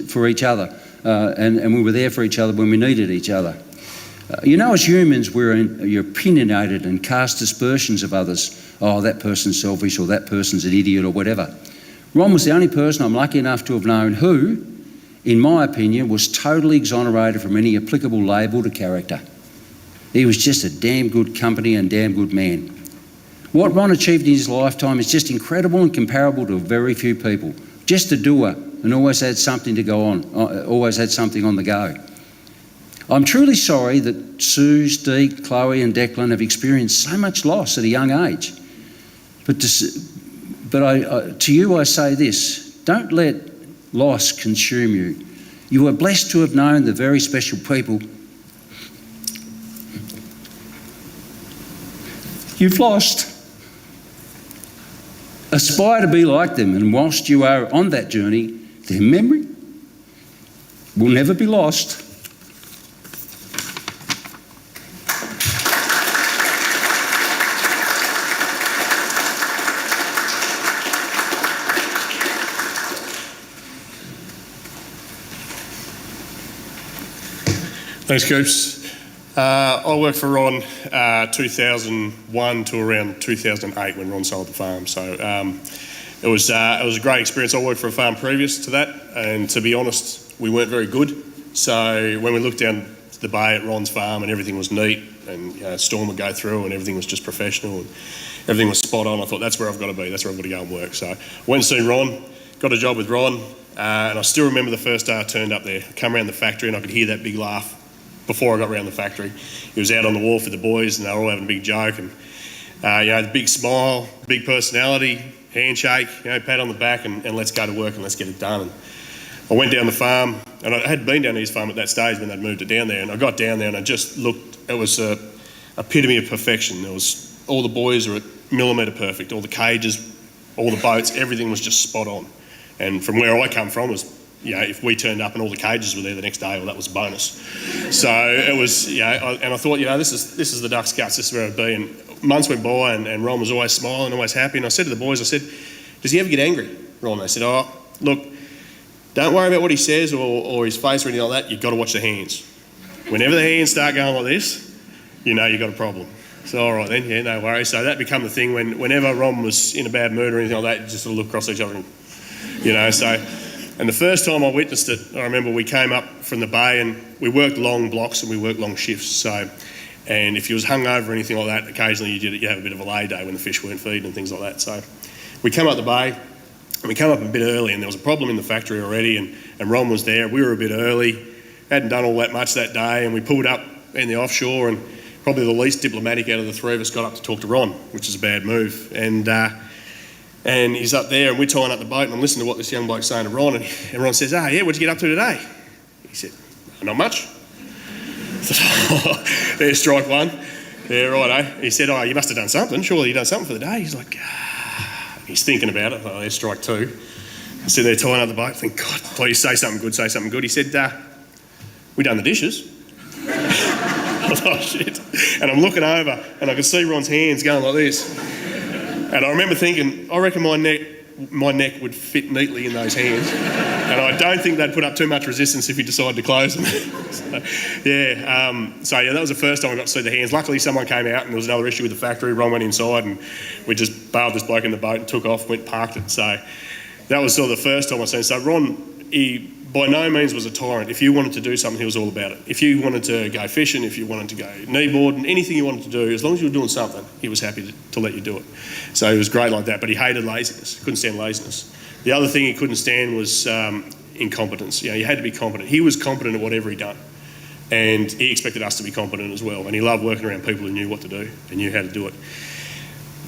Speaker 6: for each other, and we were there for each other when we needed each other. As humans, you're opinionated and cast aspersions of others. Oh, that person's selfish, or that person's an idiot, or whatever. Ron was the only person I'm lucky enough to have known who, in my opinion, was totally exonerated from any applicable label to character. He was just a damn good company and damn good man. What Ron achieved in his lifetime is just incredible and comparable to very few people. Just a doer, and always had something to go on, always had something on the go. I'm truly sorry that Suze, Deke, Chloe and Declan have experienced so much loss at a young age. But to you I say this: don't let loss consume you. You are blessed to have known the very special people you've lost. Aspire to be like them, and whilst you are on that journey, their memory will never be lost.
Speaker 7: Thanks, Coops. I worked for Ron 2001 to around 2008 when Ron sold the farm. So it was a great experience. I worked for a farm previous to that, and to be honest, we weren't very good. So when we looked down the bay at Ron's farm and everything was neat, and a storm would go through and everything was just professional and everything was spot on, I thought that's where I've got to be. That's where I've got to go and work. So I went and seen Ron, got a job with Ron, and I still remember the first day I turned up there. I come around the factory and I could hear that big laugh. Before I got around the factory, he was out on the wharf with the boys and they were all having a big joke, and the big smile, big personality, handshake, pat on the back, and let's go to work and let's get it done. And I went down the farm, and I had been down to his farm at that stage when they'd moved it down there, and I got down there and I just looked. It was a epitome of perfection. There was all the boys were at millimetre perfect, all the cages, all the boats, everything was just spot on. And from where I come from was, if we turned up and all the cages were there the next day, well, that was a bonus. So it was, and I thought, this is the duck's guts, this is where I'd be. And months went by, and Ron was always smiling, always happy. And I said to the boys, I said, does he ever get angry, Ron? They said, oh, look, don't worry about what he says or his face or anything like that. You've got to watch the hands. Whenever the hands start going like this, you've got a problem. So all right then, no worries. So that became the thing whenever Ron was in a bad mood or anything like that, just sort of look across each other and, so... And the first time I witnessed it, I remember we came up from the bay and we worked long blocks and we worked long shifts. So, and if you was hungover or anything like that, occasionally you have a bit of a lay day when the fish weren't feeding and things like that. So we came up the bay and we came up a bit early, and there was a problem in the factory already, and Ron was there. We were a bit early, hadn't done all that much that day, and we pulled up in the offshore, and probably the least diplomatic out of the three of us got up to talk to Ron, which is a bad move. And he's up there and we're tying up the boat, and I'm listening to what this young bloke's saying to Ron, and Ron says, what'd you get up to today? He said, not much. There's strike one. Yeah, righto. He said, you must have done something. Surely you done something for the day. He's like, he's thinking about it. There's strike two. I sit there tying up the boat, think, God, please say something good, say something good. He said, we done the dishes. I thought, oh, shit. And I'm looking over and I could see Ron's hands going like this. And I remember thinking, I reckon my neck would fit neatly in those hands. And I don't think they'd put up too much resistance if he decided to close them. So that was the first time I got to see the hands. Luckily, someone came out and there was another issue with the factory. Ron went inside and we just bailed this bloke in the boat and took off, went and parked it. So that was sort of the first time I seen. So Ron, he by no means was a tyrant. If you wanted to do something, he was all about it. If you wanted to go fishing, if you wanted to go kneeboarding, anything you wanted to do, as long as you were doing something, he was happy to let you do it. So he was great like that, but he hated laziness. Couldn't stand laziness. The other thing he couldn't stand was incompetence. You had to be competent. He was competent at whatever he done, and he expected us to be competent as well. And he loved working around people who knew what to do and knew how to do it.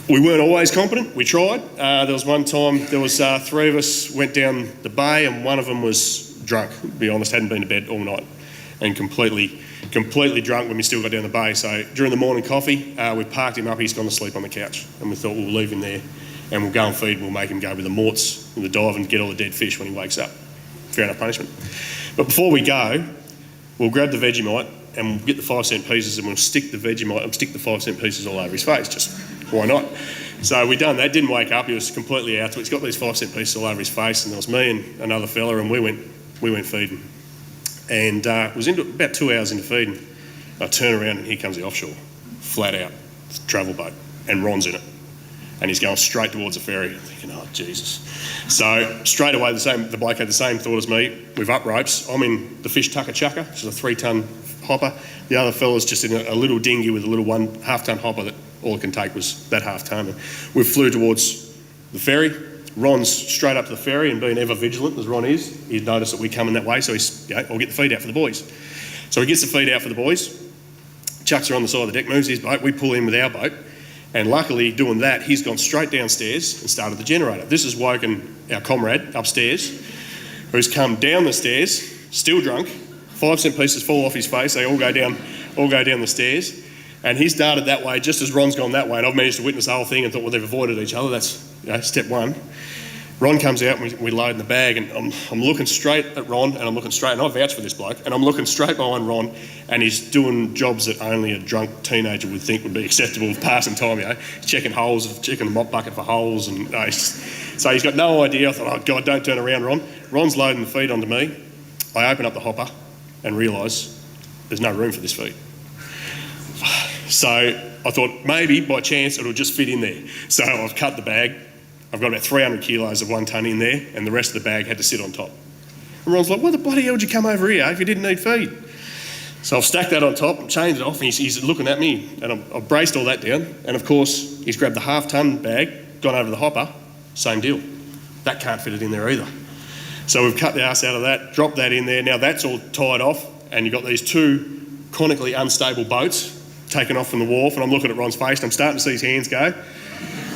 Speaker 7: We weren't always competent. We tried. There was one time, there was three of us went down the bay, and one of them was drunk, to be honest, hadn't been to bed all night, and completely drunk when we still got down the bay. So during the morning coffee, we parked him up. He's gone to sleep on the couch, and we thought we'll leave him there and we'll go and feed. We'll make him go with the morts in the dive and get all the dead fish when he wakes up. Fair enough punishment. But before we go, we'll grab the Vegemite and we'll get the 5-cent pieces and we'll stick the Vegemite and stick the 5-cent pieces all over his face. Just why not? So we done that. Didn't wake up. He was completely out. So he's got these 5-cent pieces all over his face, and there was me and another fella, and we went feeding. And it was into about 2 hours into feeding. I turn around and here comes the offshore, flat out, travel boat, and Ron's in it. And he's going straight towards the ferry. I'm thinking, oh, Jesus. So straight away, the bloke had the same thought as me. We've up ropes. I'm in the fish tucker chucker, which is a 3-tonne hopper. The other fella's just in a little dinghy with a little 1.5-tonne hopper that all it can take was that 1/2 tonne. And we flew towards the ferry. Ron's straight up to the ferry, and being ever vigilant as Ron is, he'd noticed that we're coming that way, so he's, I'll get the feed out for the boys. So he gets the feed out for the boys, chucks her on the side of the deck, moves his boat, we pull in with our boat, and luckily doing that, he's gone straight downstairs and started the generator. This has woken our comrade upstairs, who's come down the stairs, still drunk, 5-cent pieces fall off his face, they all go down the stairs, and he started that way just as Ron's gone that way, and I've managed to witness the whole thing and thought, well, they've avoided each other. That's step one. Ron comes out and we load in the bag, and I'm looking straight at Ron, and I'm looking straight, and I vouch for this bloke, and I'm looking straight behind Ron, and he's doing jobs that only a drunk teenager would think would be acceptable of passing time, checking holes, checking a mop bucket for holes, and so he's got no idea. I thought, oh God, don't turn around, Ron. Ron's loading the feed onto me. I open up the hopper and realise there's no room for this feed. So I thought maybe by chance it'll just fit in there. So I've cut the bag. I've got about 300 kilos of 1 tonne in there, and the rest of the bag had to sit on top. And Ron's like, why the bloody hell did you come over here if you didn't need feed? So I've stacked that on top and changed it off, and he's looking at me, and I've braced all that down, and of course he's grabbed the 1/2 tonne bag, gone over to the hopper, same deal. That can't fit it in there either. So we've cut the arse out of that, dropped that in there. Now that's all tied off, and you've got these 2 chronically unstable boats taken off from the wharf, and I'm looking at Ron's face, and I'm starting to see his hands go.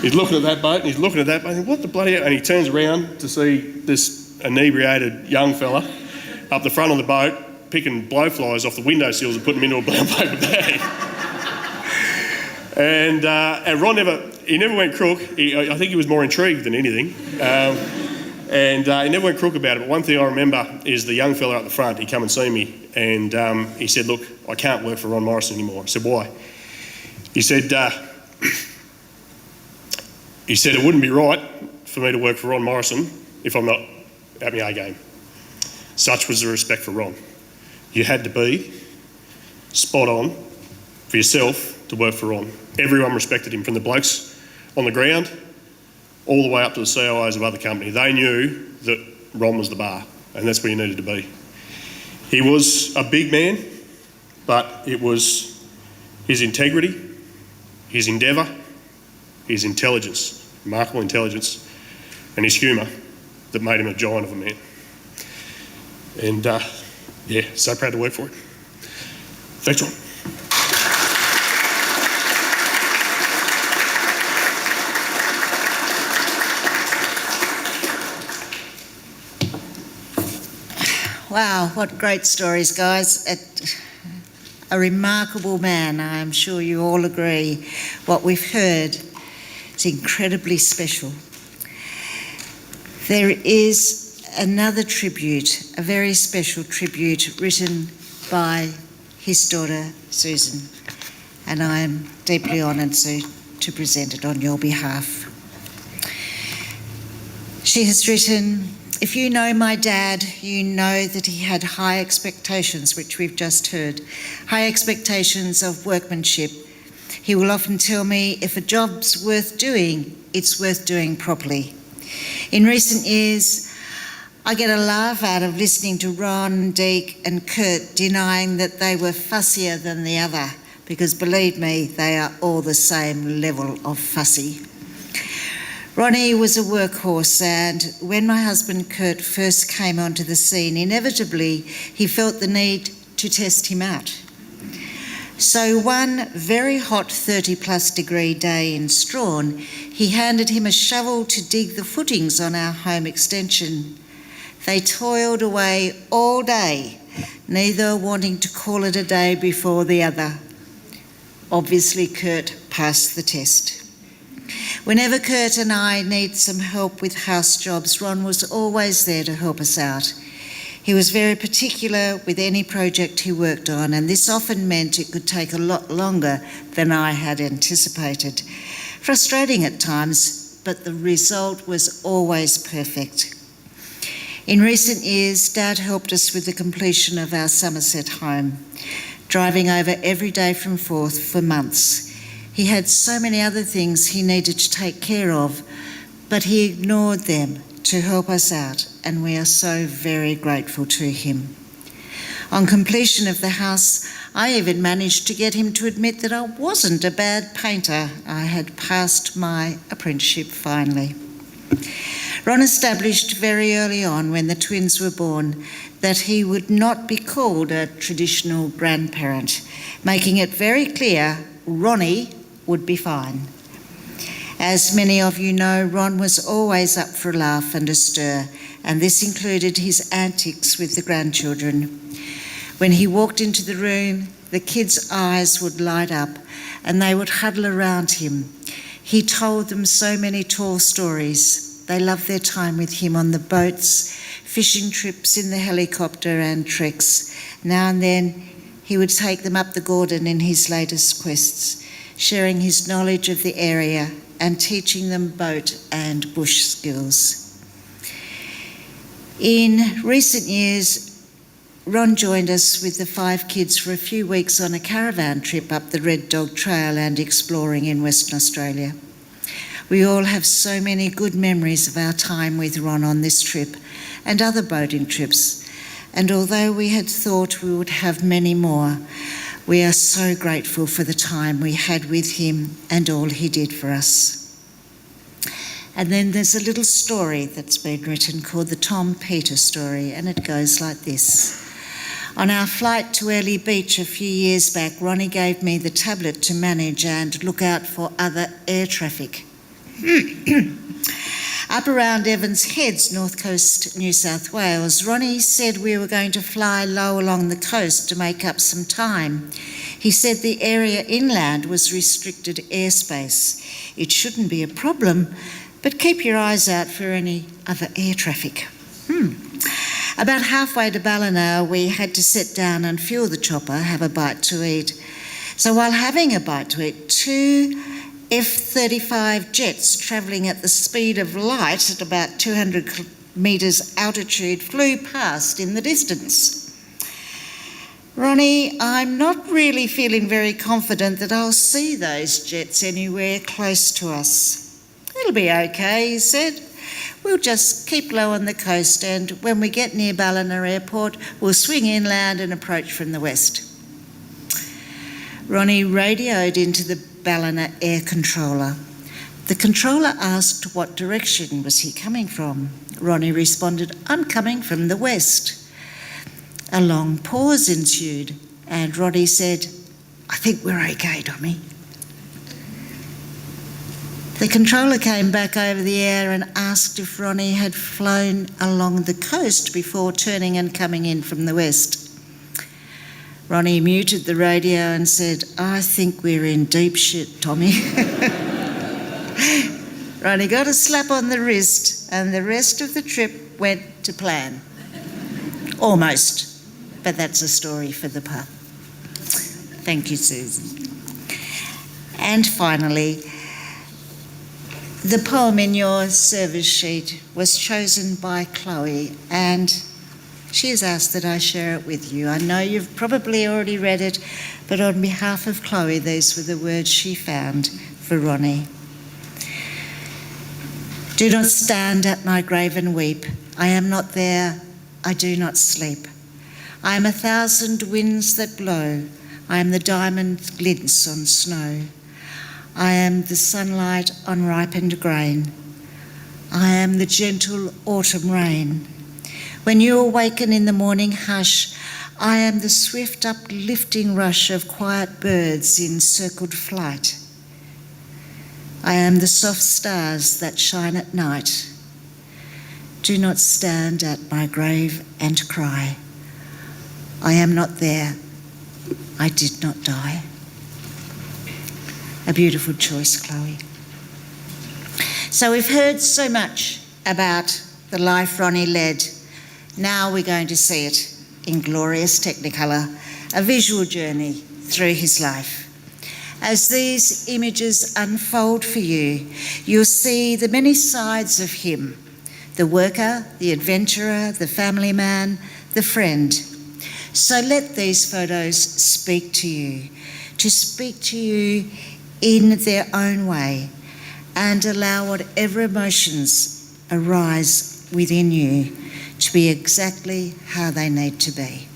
Speaker 7: He's looking at that boat, and he's looking at that boat, and what the bloody hell? And he turns around to see this inebriated young fella up the front of the boat picking blowflies off the windowsills and putting them into a brown paper bag. And Ron never went crook. I think he was more intrigued than anything. And he never went crook about it. But one thing I remember is the young fella up the front, he come and see me, and he said, look, I can't work for Ron Morrison anymore. I said, why? He said, it wouldn't be right for me to work for Ron Morrison if I'm not at my A game. Such was the respect for Ron. You had to be spot on for yourself to work for Ron. Everyone respected him, from the blokes on the ground all the way up to the CIOs of other companies. They knew that Ron was the bar, and that's where you needed to be. He was a big man, but it was his integrity, his endeavour, his intelligence, remarkable intelligence, and his humour that made him a giant of a man. And so proud to work for him. Thanks, Ron.
Speaker 1: Wow, what great stories, guys. A remarkable man, I'm sure you all agree. What we've heard is incredibly special. There is another tribute, a very special tribute written by his daughter, Susan, and I am deeply honoured to present it on your behalf. She has written, if you know my dad, you know that he had high expectations, which we've just heard, high expectations of workmanship. He will often tell me if a job's worth doing, it's worth doing properly. In recent years, I get a laugh out of listening to Ron, Deke and Kurt denying that they were fussier than the other, because believe me, they are all the same level of fussy. Ronny was a workhorse, and when my husband Kurt first came onto the scene, inevitably he felt the need to test him out. So one very hot 30+ degree day in Strawn, he handed him a shovel to dig the footings on our home extension. They toiled away all day, neither wanting to call it a day before the other. Obviously, Kurt passed the test. Whenever Kurt and I need some help with house jobs, Ron was always there to help us out. He was very particular with any project he worked on, and this often meant it could take a lot longer than I had anticipated. Frustrating at times, but the result was always perfect. In recent years, Dad helped us with the completion of our Somerset home, driving over every day from Forth for months. He had so many other things he needed to take care of, but he ignored them to help us out, and we are so very grateful to him. On completion of the house, I even managed to get him to admit that I wasn't a bad painter. I had passed my apprenticeship finally. Ron established very early on, when the twins were born, that he would not be called a traditional grandparent, making it very clear Ronny would be fine. As many of you know, Ron was always up for a laugh and a stir, and this included his antics with the grandchildren. When he walked into the room, the kids' eyes would light up and they would huddle around him. He told them so many tall stories. They loved their time with him on the boats, fishing trips in the helicopter and treks. Now and then he would take them up the Gordon in his latest quests, sharing his knowledge of the area and teaching them boat and bush skills. In recent years, Ron joined us with the 5 kids for a few weeks on a caravan trip up the Red Dog Trail and exploring in Western Australia. We all have so many good memories of our time with Ron on this trip and other boating trips, and although we had thought we would have many more, we are so grateful for the time we had with him and all he did for us. And then there's a little story that's been written called the Tom Peter story, and it goes like this. On our flight to Early Beach a few years back, Ronny gave me the tablet to manage and look out for other air traffic. Up around Evans Heads, North Coast, New South Wales, Ronny said we were going to fly low along the coast to make up some time. He said the area inland was restricted airspace. It shouldn't be a problem, but keep your eyes out for any other air traffic. About halfway to Ballina, we had to sit down and fuel the chopper, have a bite to eat. So while having a bite to eat, 2 F-35 jets travelling at the speed of light at about 200 metres altitude flew past in the distance. Ronny, I'm not really feeling very confident that I'll see those jets anywhere close to us. It'll be okay, he said. We'll just keep low on the coast, and when we get near Ballina Airport, we'll swing inland and approach from the west. Ronny radioed into the Ballina air controller. The controller asked what direction was he coming from. Ronny responded, I'm coming from the west. A long pause ensued, and Ronny said, I think we're okay, Tommy. The controller came back over the air and asked if Ronny had flown along the coast before turning and coming in from the west. Ronny muted the radio and said, I think we're in deep shit, Tommy. Ronny got a slap on the wrist, and the rest of the trip went to plan. Almost, but that's a story for the pub. Thank you, Susan. And finally, the poem in your service sheet was chosen by Chloe, and she has asked that I share it with you. I know you've probably already read it, but on behalf of Chloe, these were the words she found for Ronny. Do not stand at my grave and weep. I am not there, I do not sleep. I am 1,000 winds that blow. I am the diamond glints on snow. I am the sunlight on ripened grain. I am the gentle autumn rain. When you awaken in the morning hush, I am the swift uplifting rush of quiet birds in circled flight. I am the soft stars that shine at night. Do not stand at my grave and cry. I am not there. I did not die. A beautiful choice, Chloe. So we've heard so much about the life Ronny led. Now we're going to see it in glorious Technicolor, a visual journey through his life. As these images unfold for you, you'll see the many sides of him: the worker, the adventurer, the family man, the friend. So let these photos speak to you in their own way, and allow whatever emotions arise within you to be exactly how they need to be.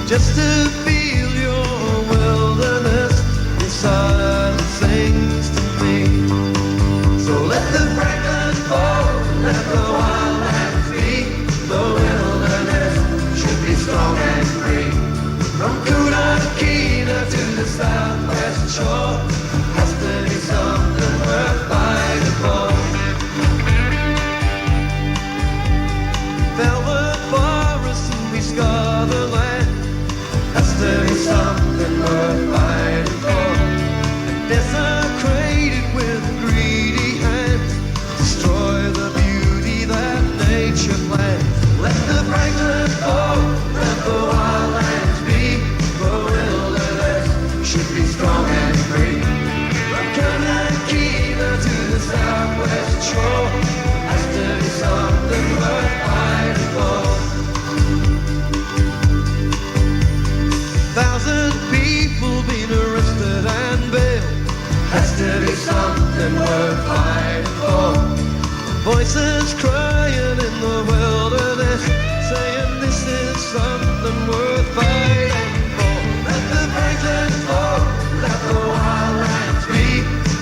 Speaker 8: just to feel your wilderness. Your silence sings to me. So let the land. Has to be something worth fighting for. Desecrated with greedy hands, destroy the beauty that nature plans. Let the Franklin fall, let the wildlands be. The wilderness should be strong and free. From Kanakina to the southwest shore, has to be something worth fighting for. 1,000 people been arrested and bailed. Has to be something worth fighting for. Voices crying in the wilderness, saying this is something worth fighting for. Let the Franklin fall, let the wildlands be.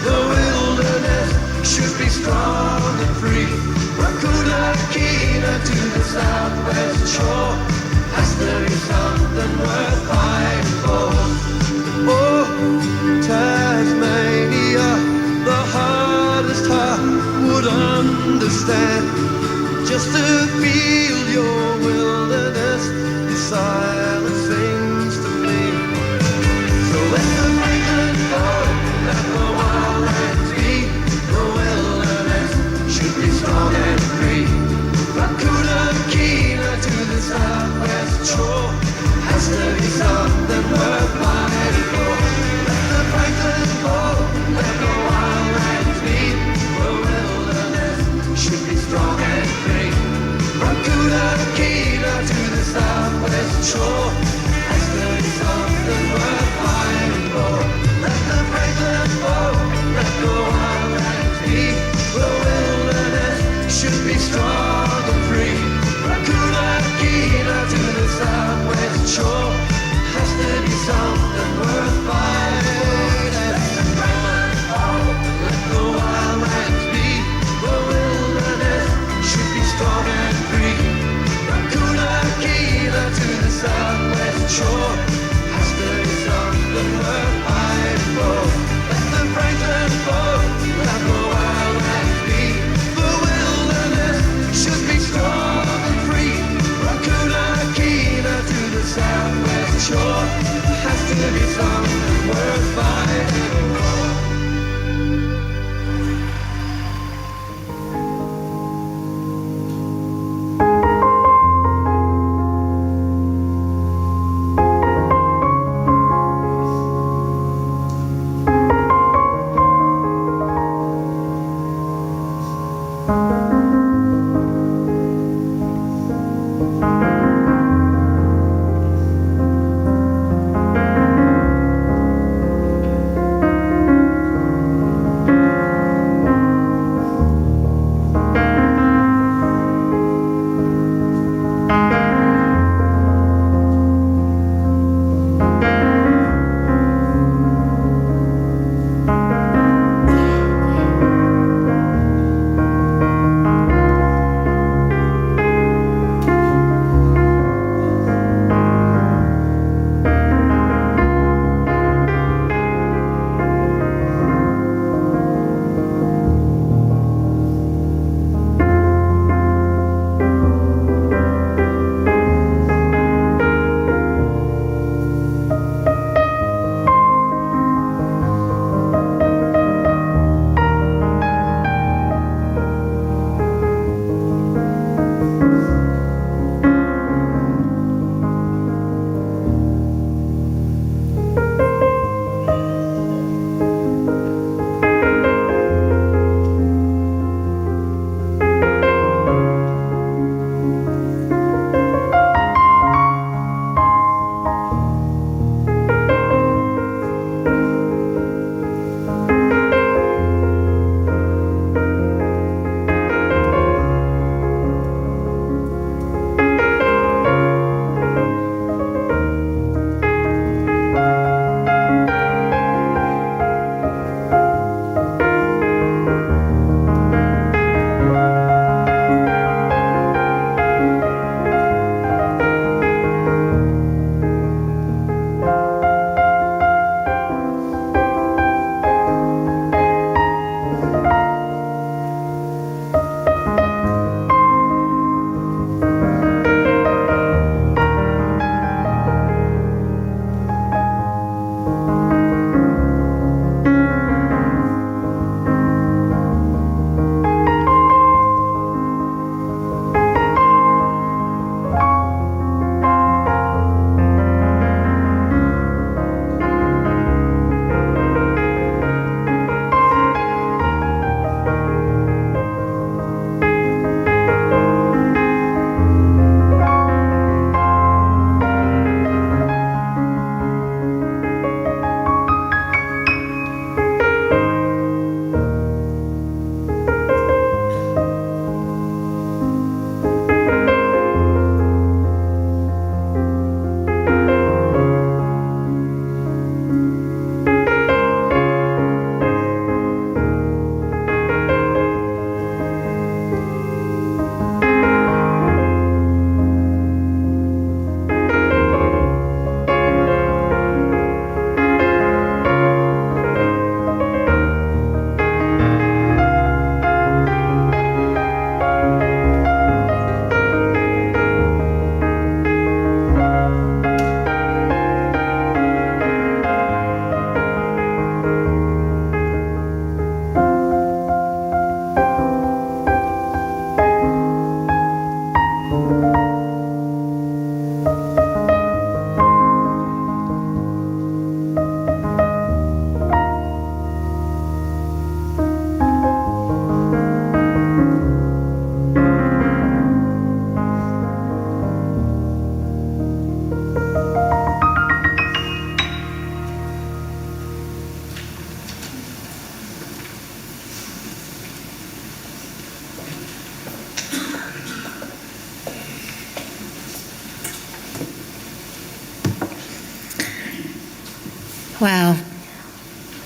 Speaker 8: The wilderness should be strong and free. From Kunakina to the southwest shore, has to be something worth fighting for. Oh, Tasmania, the hardest heart would understand. Just to feel your wilderness, your silence sings to me. So let the Franklin fall, let the wildlands be. The wilderness should be strong and free. From Kunakina to the southwest shore, has to be something worth fighting for. Let the Franklin fall, let the wildlands be. The wilderness should be strong and free. From Kunakina to the southwest shore, has to be something worth fighting for. Let the Franklin fall, let the wildlands be. The wilderness should be strong and free. From Kunakina to the southwest shore, has to be something worth fighting. Let the Franklin fall, let the wildlands be. The wilderness should be strong and free. From Kunakina to the southwest shore, has to be something worth fighting for. Let the Franklin fall, let the wildlands be. The wilderness should be strong and free. From Kunakina to the southwest shore, has to be something worth fighting for.
Speaker 1: Wow,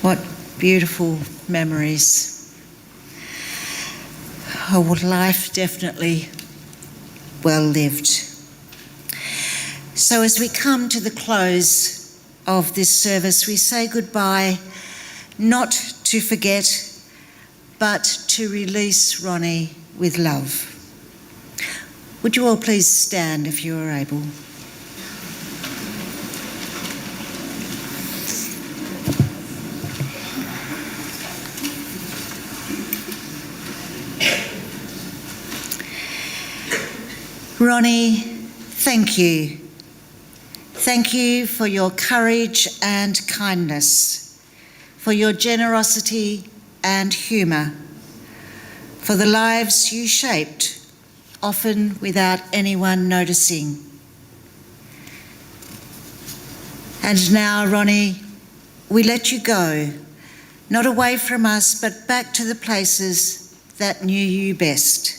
Speaker 1: what beautiful memories. Oh, well, life definitely well lived. So as we come to the close of this service, we say goodbye, not to forget, but to release Ronny with love. Would you all please stand if you are able? Ronny, thank you. Thank you for your courage and kindness, for your generosity and humour, for the lives you shaped, often without anyone noticing. And now, Ronny, we let you go, not away from us, but back to the places that knew you best.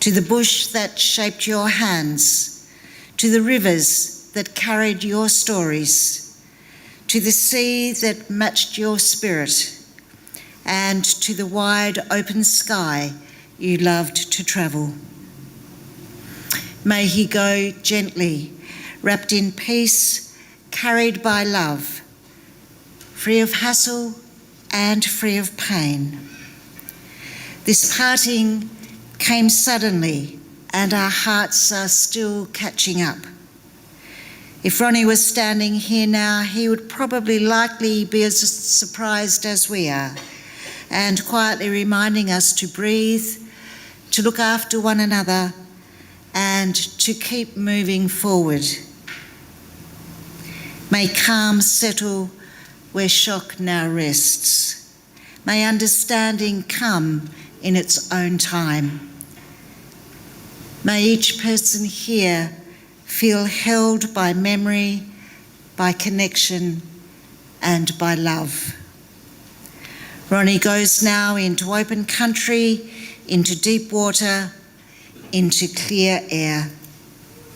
Speaker 1: To the bush that shaped your hands, to the rivers that carried your stories, to the sea that matched your spirit, and to the wide open sky you loved to travel. May he go gently, wrapped in peace, carried by love, free of hassle and free of pain. This parting came suddenly, and our hearts are still catching up. If Ronny was standing here now, he would probably likely be as surprised as we are, and quietly reminding us to breathe, to look after one another, and to keep moving forward. May calm settle where shock now rests. May understanding come in its own time. May each person here feel held by memory, by connection, and by love. Ronny goes now into open country, into deep water, into clear air,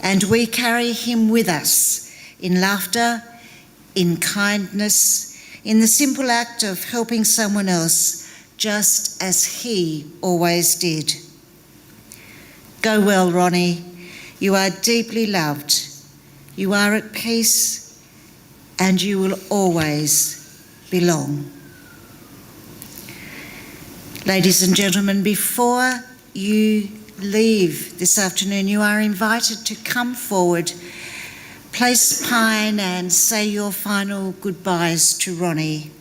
Speaker 1: and we carry him with us in laughter, in kindness, in the simple act of helping someone else, just as he always did. Go well, Ronny. You are deeply loved. You are at peace, and you will always belong. Ladies and gentlemen, before you leave this afternoon, you are invited to come forward, place pine, and say your final goodbyes to Ronny.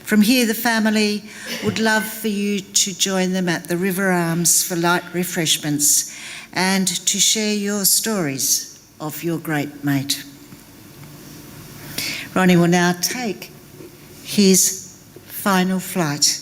Speaker 1: From here, the family would love for you to join them at the River Arms for light refreshments and to share your stories of your great mate. Ronny will now take his final flight.